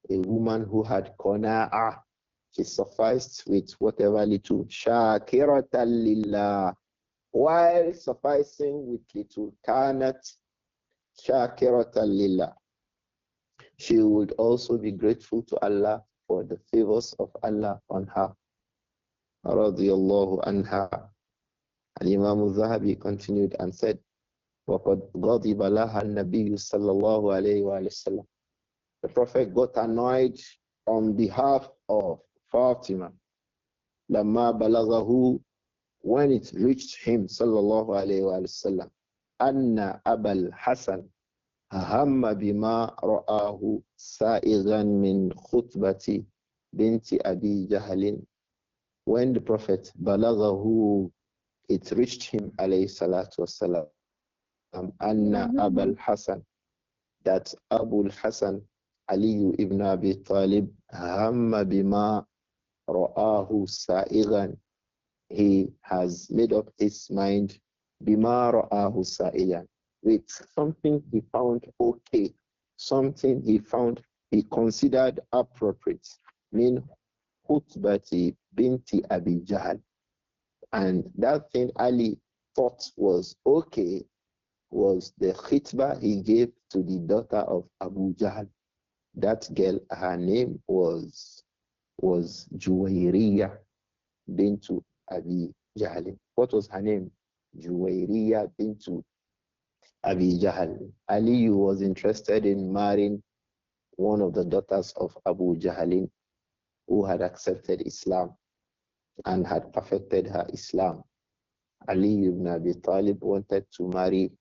a woman who had qana'ah. She sufficed with whatever little. Shakiratan lillah. While sufficing with little, kanat shakiratan lillah. She would also be grateful to Allah for the favors of Allah on her. Radiyallahu anha. And Imām Adh-Dhahabi continued and said, وَقَدْ غَضِبَ لَهَا النَّبِيُّ صَلَّى اللَّهُ عَلَيْهِ وَسَلَّمَ. The Prophet got annoyed on behalf of Fatima. لَمَّا بَلَغَهُ, when it reached him, sallallahu alayhi wa sallam, أَنَّ أَبَا الْحَسَنِ هَمَّ بِمَا رَآهُ سَائِغًا مِنْ خُطْبَةِ بِنْتِ أَبِي جَهْلٍ. When the Prophet balaghahu, it reached him, alayhi salatu wasalam, anna Abul Hasan, that Abul Hasan, Ali ibn Abi Talib, hamma bima ra'ahu sa'igan, he has made up his mind, bima ra'ahu sa'igan, with something he found okay, something he considered appropriate, mean khutbati binti Abi Jahl. And that thing Ali thought was okay was the khitbah he gave to the daughter of Abu Jahl. That girl, her name was Juwayriyah bintu Abi Jahl. What was her name? Juwayriyah bintu Abi Jahl. Ali was interested in marrying one of the daughters of Abu Jahl who had accepted Islam and had perfected her Islam. Ali ibn Abi Talib wanted to marry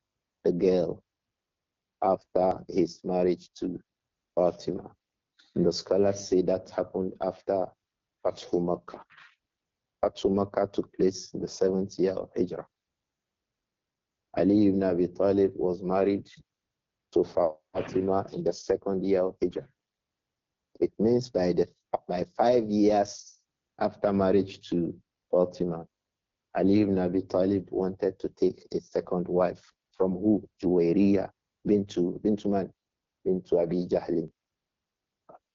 the girl after his marriage to Fatima. And the scholars say that happened after Fathu Makkah. Fathu Makkah took place in the 7th year of Hijrah. Ali ibn Abi Talib was married to Fatima in the 2nd year of Hijrah. It means by 5 years after marriage to Fatima, Ali ibn Abi Talib wanted to take a second wife from who? Juwayriyah bintu man, bintu Abi Jahl,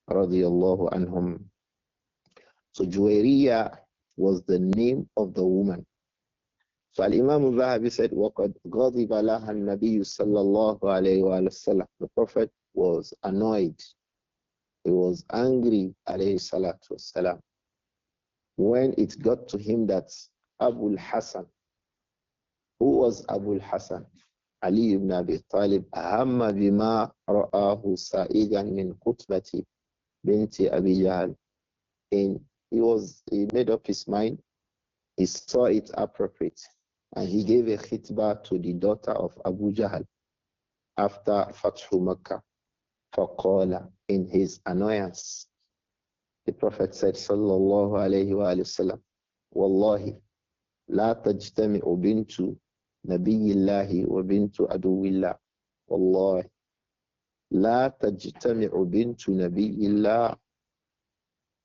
radiyallahu anhum. So Juwayriyah was the name of the woman. So Imām Adh-Dhahabi said, وَقَدْ غَضِبَ لَهَا النَّبِيُّ صَلَّى اللَّهُ عَلَيْهِ وَسَلَّمَ. The Prophet was annoyed. He was angry, alayhi salatu wassalam, when it got to him that Abul Hasan, who was Abul Hasan? Ali ibn Abi Talib, hamma bima ra'ahu sa'igan min khutbati binti Abi Jahl. And he made up his mind, he saw it appropriate, and he gave a khitbah to the daughter of Abu Jahl after Fathu Makkah. Faqala, in his annoyance, the Prophet said, sallallahu alayhi wa sallam, Wallahi, la tajtami'u bintu nabiyillahi wa bintu aduwillah. Wallahi, la tajtami'u bintu nabiyillah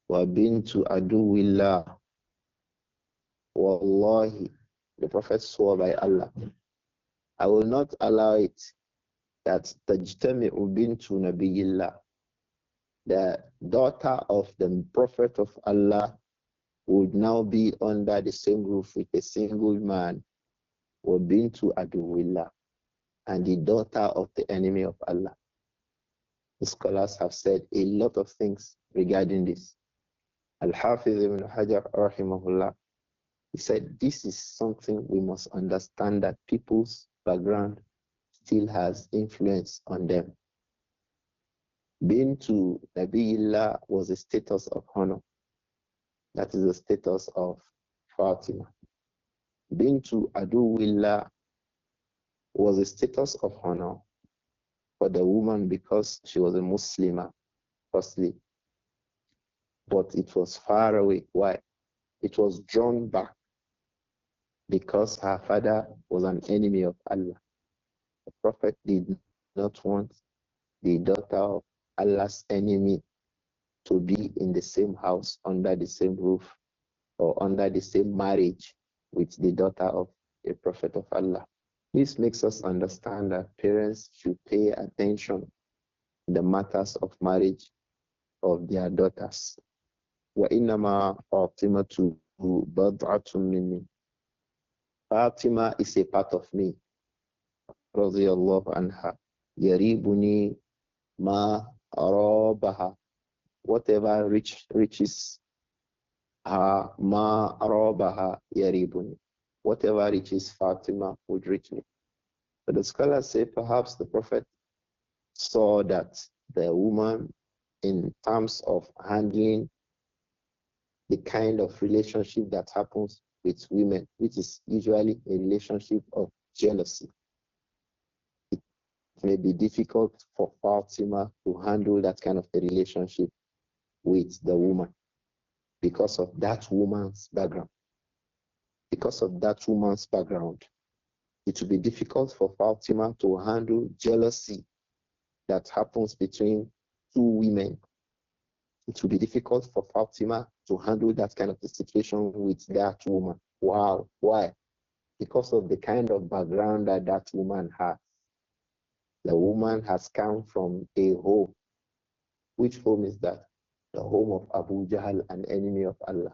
wa bintu aduwillah. Wallahi, the Prophet swore by Allah, I will not allow it that tajtami'u bintu nabiyillah, the daughter of the Prophet of Allah, would now be under the same roof with a single man, or bintu aduwillah, and the daughter of the enemy of Allah. The scholars have said a lot of things regarding this. Al-Hafiz ibn Hajar rahimahullah, he said this is something we must understand, that people's background still has influence on them. Bintu Nabiyillah was a status of honor. That is the status of Fatima. Bintu Aduwillah was a status of honor for the woman because she was a Muslimah, firstly. But it was far away. Why? It was drawn back because her father was an enemy of Allah. The Prophet did not want the daughter of Allah's enemy to be in the same house, under the same roof, or under the same marriage with the daughter of a prophet of Allah. This makes us understand that parents should pay attention to the matters of marriage of their daughters. وَإِنَّمَا فَاطِمَةُ بَضْعَةٌ مِّنِّي. Fatima is a part of me. رضي الله عنها. يَرِيبُنِي مَا أَرَابَهَا. Whatever riches her, ma arabaha yaribuni. Whatever riches Fatima would reach me. But the scholars say perhaps the Prophet saw that the woman, in terms of handling the kind of relationship that happens with women, which is usually a relationship of jealousy, it may be difficult for Fatima to handle that kind of a relationship with the woman because of that woman's background. Because of that woman's background, it will be difficult for Fatima to handle jealousy that happens between two women. It will be difficult for Fatima to handle that kind of a situation with that woman. Wow. Why? Because of the kind of background that that woman has. The woman has come from a home. Which home is that? The home of Abu Jahl, an enemy of Allah.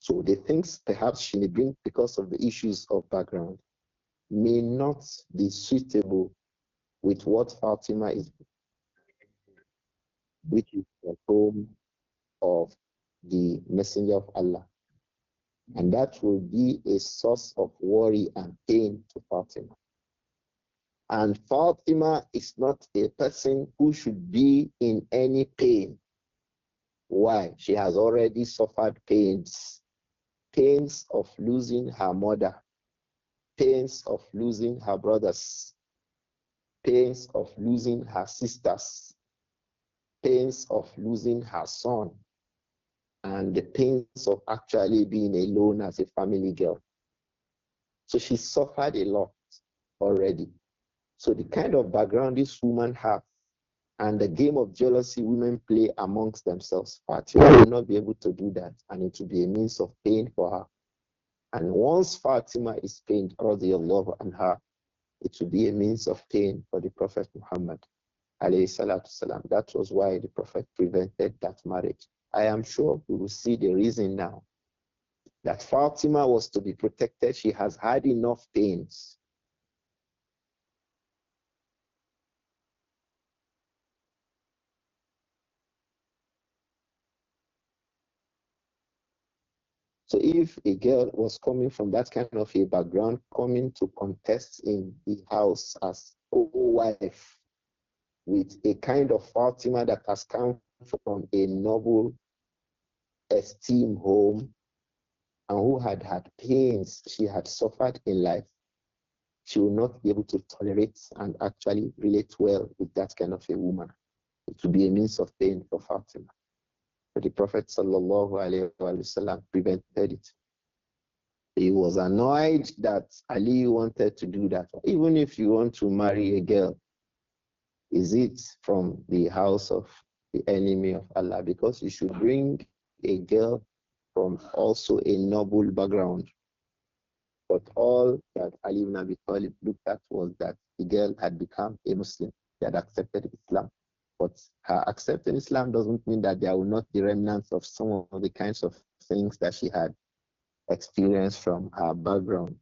So the things perhaps she may bring because of the issues of background may not be suitable with what Fatima is, which is the home of the Messenger of Allah. And that will be a source of worry and pain to Fatima. And Fatima is not a person who should be in any pain. Why? She has already suffered pains. Pains of losing her mother. Pains of losing her brothers. Pains of losing her sisters. Pains of losing her son. And the pains of actually being alone as a family girl. So she suffered a lot already. So the kind of background this woman has and the game of jealousy women play amongst themselves, Fatima will not be able to do that, and it will be a means of pain for her. And once Fatima is pained, radiallahu anha, it will be a means of pain for the Prophet Muhammad, alayhi salatu salam. That was why the Prophet prevented that marriage. I am sure we will see the reason now. That Fatima was to be protected. She has had enough pains. So if a girl was coming from that kind of a background, coming to contest in the house as a wife with a kind of Fatima that has come from a noble, esteemed home and who had had pains she had suffered in life, she will not be able to tolerate and actually relate well with that kind of a woman. It will be a means of pain for Fatima. But the Prophet ﷺ prevented it. He was annoyed that Ali wanted to do that. Even if you want to marry a girl, is it from the house of the enemy of Allah? Because you should bring a girl from also a noble background. But all that Ali ibn Abi Talib looked at was that the girl had become a Muslim. She had accepted Islam. But her accepting Islam doesn't mean that there will not be remnants of some of the kinds of things that she had experienced from her background.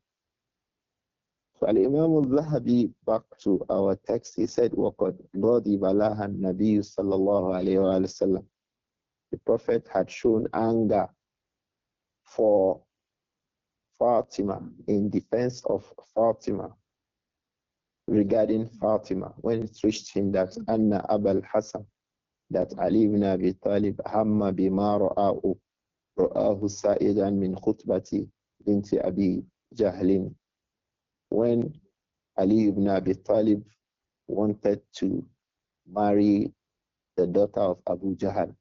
So Imām Adh-Dhahabi, back to our text, he said, وَقَدْ غَضِبَ لَهَا النَّبِيُّ صَلَّى اللَّهُ عَلَيْهِ وَسَلَّمَ. The Prophet had shown anger for Fatima, in defense of Fatima, regarding Fatima, when it reached him that Anna Abul Hasan, that Ali ibn Abi Talib, hamma bima ra'ahu sa'idan min khutbati binti Abi Jahlin. When Ali ibn Abi Talib wanted to marry the daughter of Abu Jahl,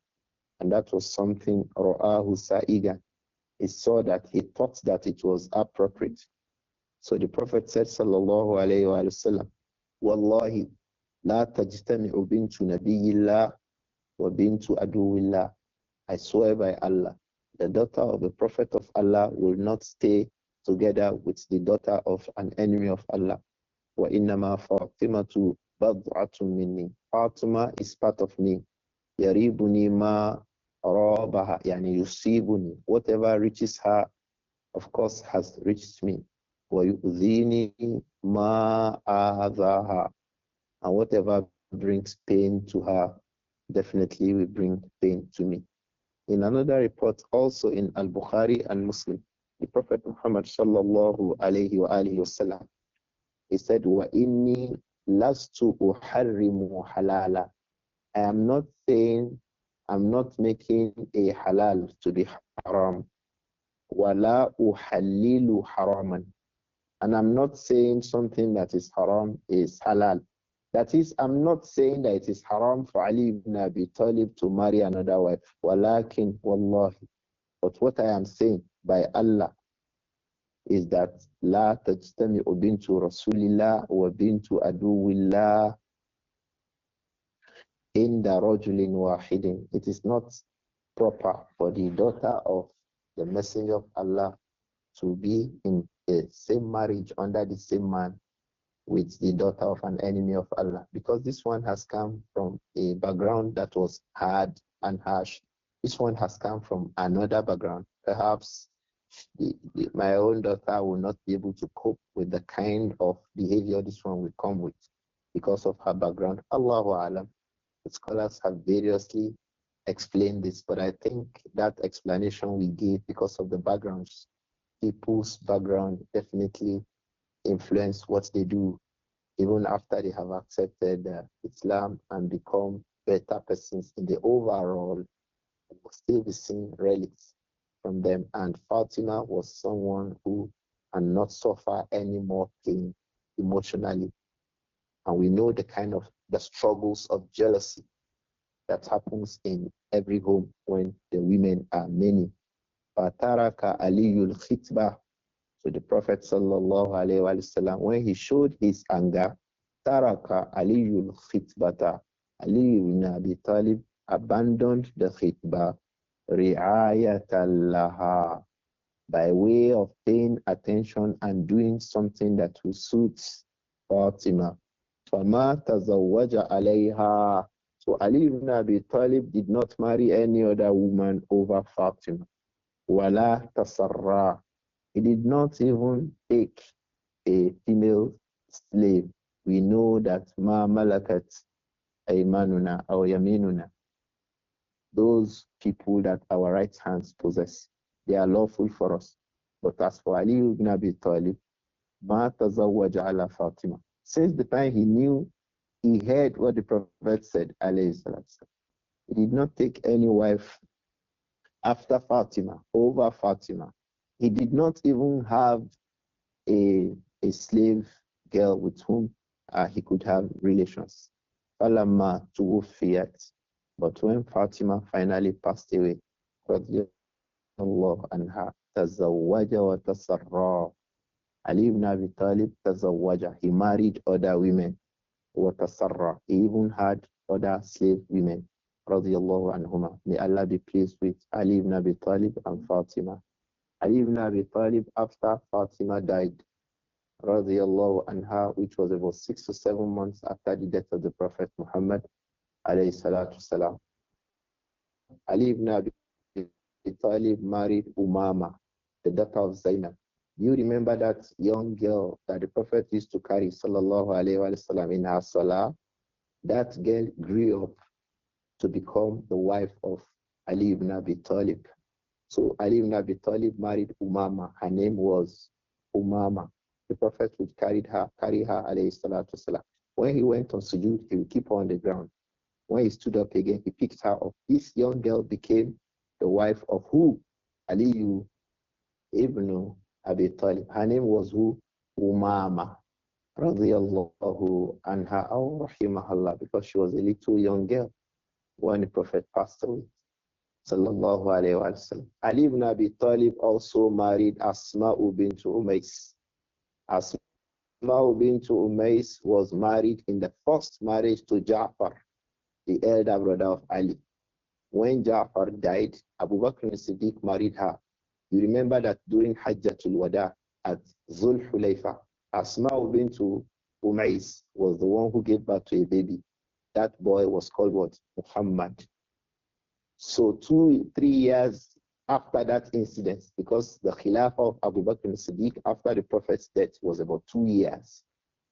and that was something ra'ahu sa'idan. He saw that, he thought that it was appropriate. So the Prophet said, sallallahu alayhi wa sallam, Wallahi, la tajtami'u bintu nabiyillah wa bintu aduwillah. I swear by Allah, the daughter of the Prophet of Allah will not stay together with the daughter of an enemy of Allah. Wa innama Fatimatu bad'atun minni. Fatima is part of me. يَرِيبُنِي مَا رَابَهَا يعني يُصِيبُني. Whatever reaches her, of course, has reached me. وَيُؤْذِينِي مَا آذَاهَا. And whatever brings pain to her, definitely will bring pain to me. In another report, also in Al-Bukhari and Muslim, the Prophet Muhammad sallallahu alayhi wa alihi wasallam, he said, وَإِنِّي لَسْتُ أُحَرِّمُ حَلَالًا. I am not saying, I'm not making a halal to be haram. وَلَا أُحَلِّلُ حَرَامًا. And I'm not saying something that is haram is halal. That is, I'm not saying that it is haram for Ali ibn Abi Talib to marry another wife. Walakin, wallahi. But what I am saying by Allah is that La tajtami'u bintu Rasulillah wa bintu aduwillah inda rajulin wahidin. It is not proper for the daughter of the Messenger of Allah to be in the same marriage under the same man with the daughter of an enemy of Allah, because this one has come from a background that was hard and harsh. This one has come from another background. Perhaps my own daughter will not be able to cope with the kind of behavior this one will come with because of her background. Allahu Alam. The scholars have variously explained this, but I think that explanation we gave because of the backgrounds, people's background definitely influence what they do even after they have accepted Islam and become better persons in the overall. There will still be seen relics from them. And Fatima was someone who can not suffer any more pain emotionally. And we know the kind of the struggles of jealousy that happens in every home when the women are many. فَتَرَكَ عَلِيُّ الْخِطْبَةِ. So the Prophet sallallahu alaihi wasallam, when he showed his anger, Taraka Aliyul Khitbata, Ali ibn Abi Talib abandoned the khitbah, ri'ayatallaha, by way of paying attention and doing something that will suit Fatima. Fama tazawwaja alayha. So Ali ibn Abi Talib did not marry any other woman over Fatima. Wala tasarra. He did not even take a female slave. We know that ma malakat aymanuna or yaminuna, those people that our right hands possess, they are lawful for us. But as for Ali ibn Abi Talib, ma tazawwaja ala Fatima. Since the time he knew, he heard what the Prophet said, alayhi salatu. He did not take any wife after Fatima, over Fatima. He did not even have a slave girl with whom he could have relations. Falamma tuwufiyat. But when Fatima finally passed away, radiyallahu anha, tazawwaja wa tasarra. Ali ibn Abi Talib tazawwaja. He married other women. Wa tasarra. He even had other slave women. Radiyallahu anhuma. May Allah be pleased with Ali ibn Abi Talib and Fatima. Ali ibn Abi Talib, after Fatima died, radiyallahu anha, which was about 6 to 7 months after the death of the Prophet Muhammad, alayhi salatu salam, Ali ibn Abi Talib married Umama, the daughter of Zainab. You remember that young girl that the Prophet used to carry, sallallahu alayhi wa sallam, in her salah? That girl grew up to become the wife of Ali ibn Abi Talib. So Ali ibn Abi Talib married Umama. Her name was Umama. The Prophet would carry her, alayhi salatu salam. When he went on sujood, he would keep her on the ground. When he stood up again, he picked her up. This young girl became the wife of who? Ali ibn Abi Talib. Her name was who? Umama. Radiyallahu anha aw rahimahullah, because she was a little young girl when the Prophet passed away. Sallallahu alayhi wa sallam. Ali ibn Abi Talib also married Asma'u bint Umays. Asma'u bint Umays was married in the first marriage to Ja'far, the elder brother of Ali. When Ja'far died, Abu Bakr as-Siddiq married her. You remember that during Hajjatul Wada at Zul Hulayfa, Asma'u bint Umays was the one who gave birth to a baby. That boy was called what? Muhammad. So 2-3 years after that incident, because the Khilafah of Abu Bakr as-Siddiq after the Prophet's death was about 2 years.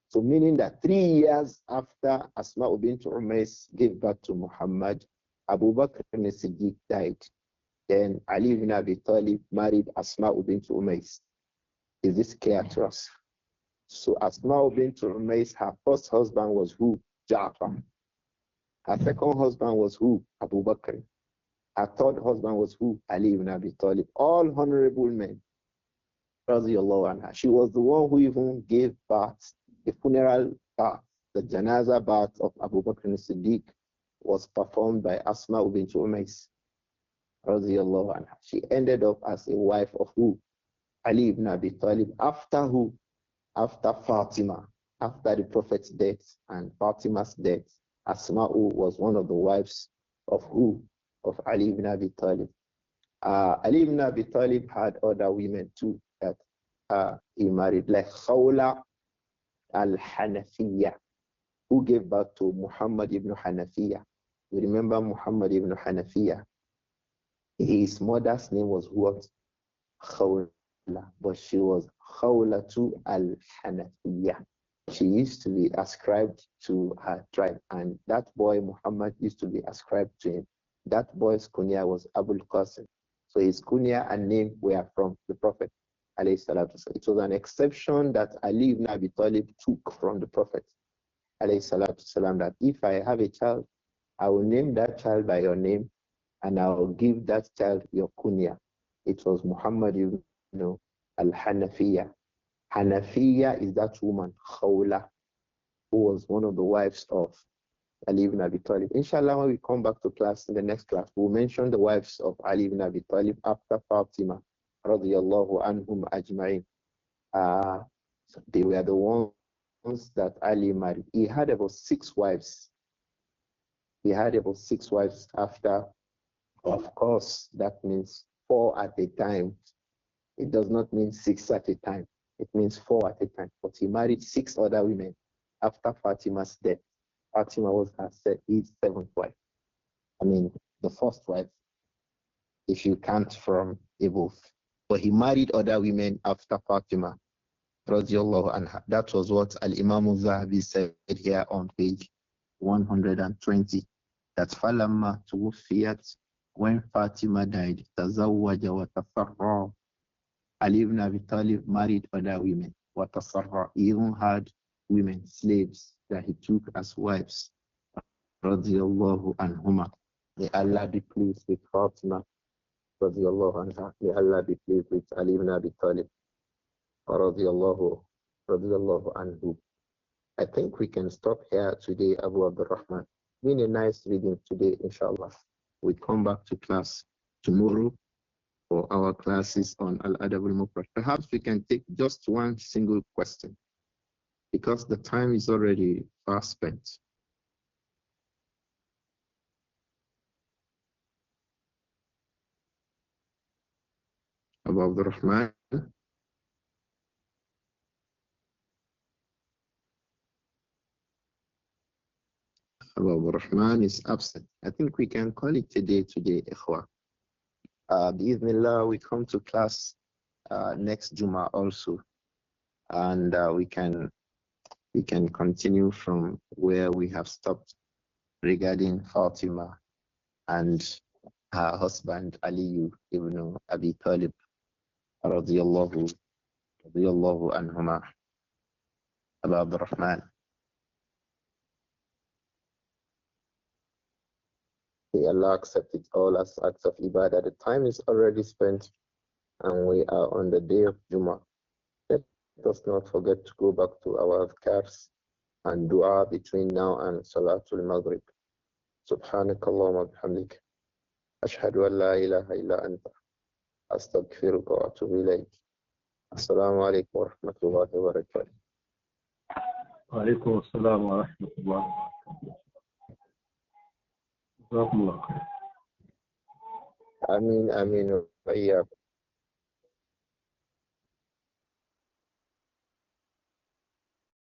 So meaning that 3 years after Asma bint Umays gave birth to Muhammad, Abu Bakr as-Siddiq died. Then Ali ibn Abi Talib married Asma bint Umays. Is this clear to us? So Asma bint Umays, her first husband was who? Ja'far. Her second husband was who? Abu Bakr. Her third husband was who? Ali ibn Abi Talib. All honorable men. Radiallahu anha. She was the one who even gave birth, the funeral bath, the janaza bath of Abu Bakr as-Siddiq was performed by Asma bint Umays. Radiallahu anha. She ended up as a wife of who? Ali ibn Abi Talib. After who? After Fatima. After the Prophet's death and Fatima's death, Asma was one of the wives of who? Of Ali ibn Abi Talib. Ali ibn Abi Talib had other women too that he married, like Khawla al-Hanafiya, who gave birth to Muhammad ibn Hanafiya. You remember Muhammad ibn Hanafiya? His mother's name was what? Khawla, but she was Khawlatu al-Hanafiya. She used to be ascribed to her tribe, and that boy Muhammad used to be ascribed to him. That boy's kunya was Abul Qasim. So his kunya and name were from the Prophet. It was an exception that Ali ibn Abi Talib took from the Prophet. That if I have a child, I will name that child by your name and I will give that child your kunya. It was Muhammad ibn al-Hanafiya. Hanafiya is that woman, Khawla, who was one of the wives of Ali ibn Abi Talib. Inshallah, when we come back to class in the next class, we'll mention the wives of Ali ibn Abi Talib after Fatima, radiyallahu anhum ajma'in. They were the ones that Ali married. He had about 6 wives. He had about 6 wives after. Of course, that means 4 at a time. It does not mean 6 at a time. It means 4 at a time. But he married 6 other women after Fatima's death. Fatima was his 7th wife. I mean, the first wife, if you count from above. But he married other women after Fatima, radiallahu anha. That was what Imām Adh-Dhahabi said here on page 120. That falamma tuwfiyat, when Fatima died, tazawwaja wa tasarra. Ali ibn Abi Talib married other women. Wa tasarra. He even had women, slaves, that he took as wives. Radiallahu anhuma. May Allah be pleased with Fatima. Radiallahu anha. May Allah be pleased with Ali ibn Abi Talib. Radiallahu anhu. I think we can stop here today, Abu Abdurrahman. Been a nice reading today, inshallah. We come back to class tomorrow for our classes on Al-Adab al-Mufrad. Perhaps we can take just one single question, because the time is already fast spent. Abu Abdurrahman. Abu Abdurrahman is absent. I think we can call it a day today, Ikhwa. Bi'idhnillah, we come to class next Juma also, and we can continue from where we have stopped regarding Fatima and her husband Ali ibn Abi Talib radiyallahu anhuma. Abu Abdurrahman. May Allah accept it all as acts of ibadah. The time is already spent and we are on the day of Juma. Let us not forget to go back to our adhkars and dua between now and Salatul Maghrib. Subhanakallahumma bihamdik. Ashhadu an la ilaha illa anta. Astaghfiruka wa atubu ilayk. Assalamu alaikum wa rahmatullahi wa barakatuh. Wa alaikum assalam wa rahmatullahi wa barakatuh. Ameen, ameen.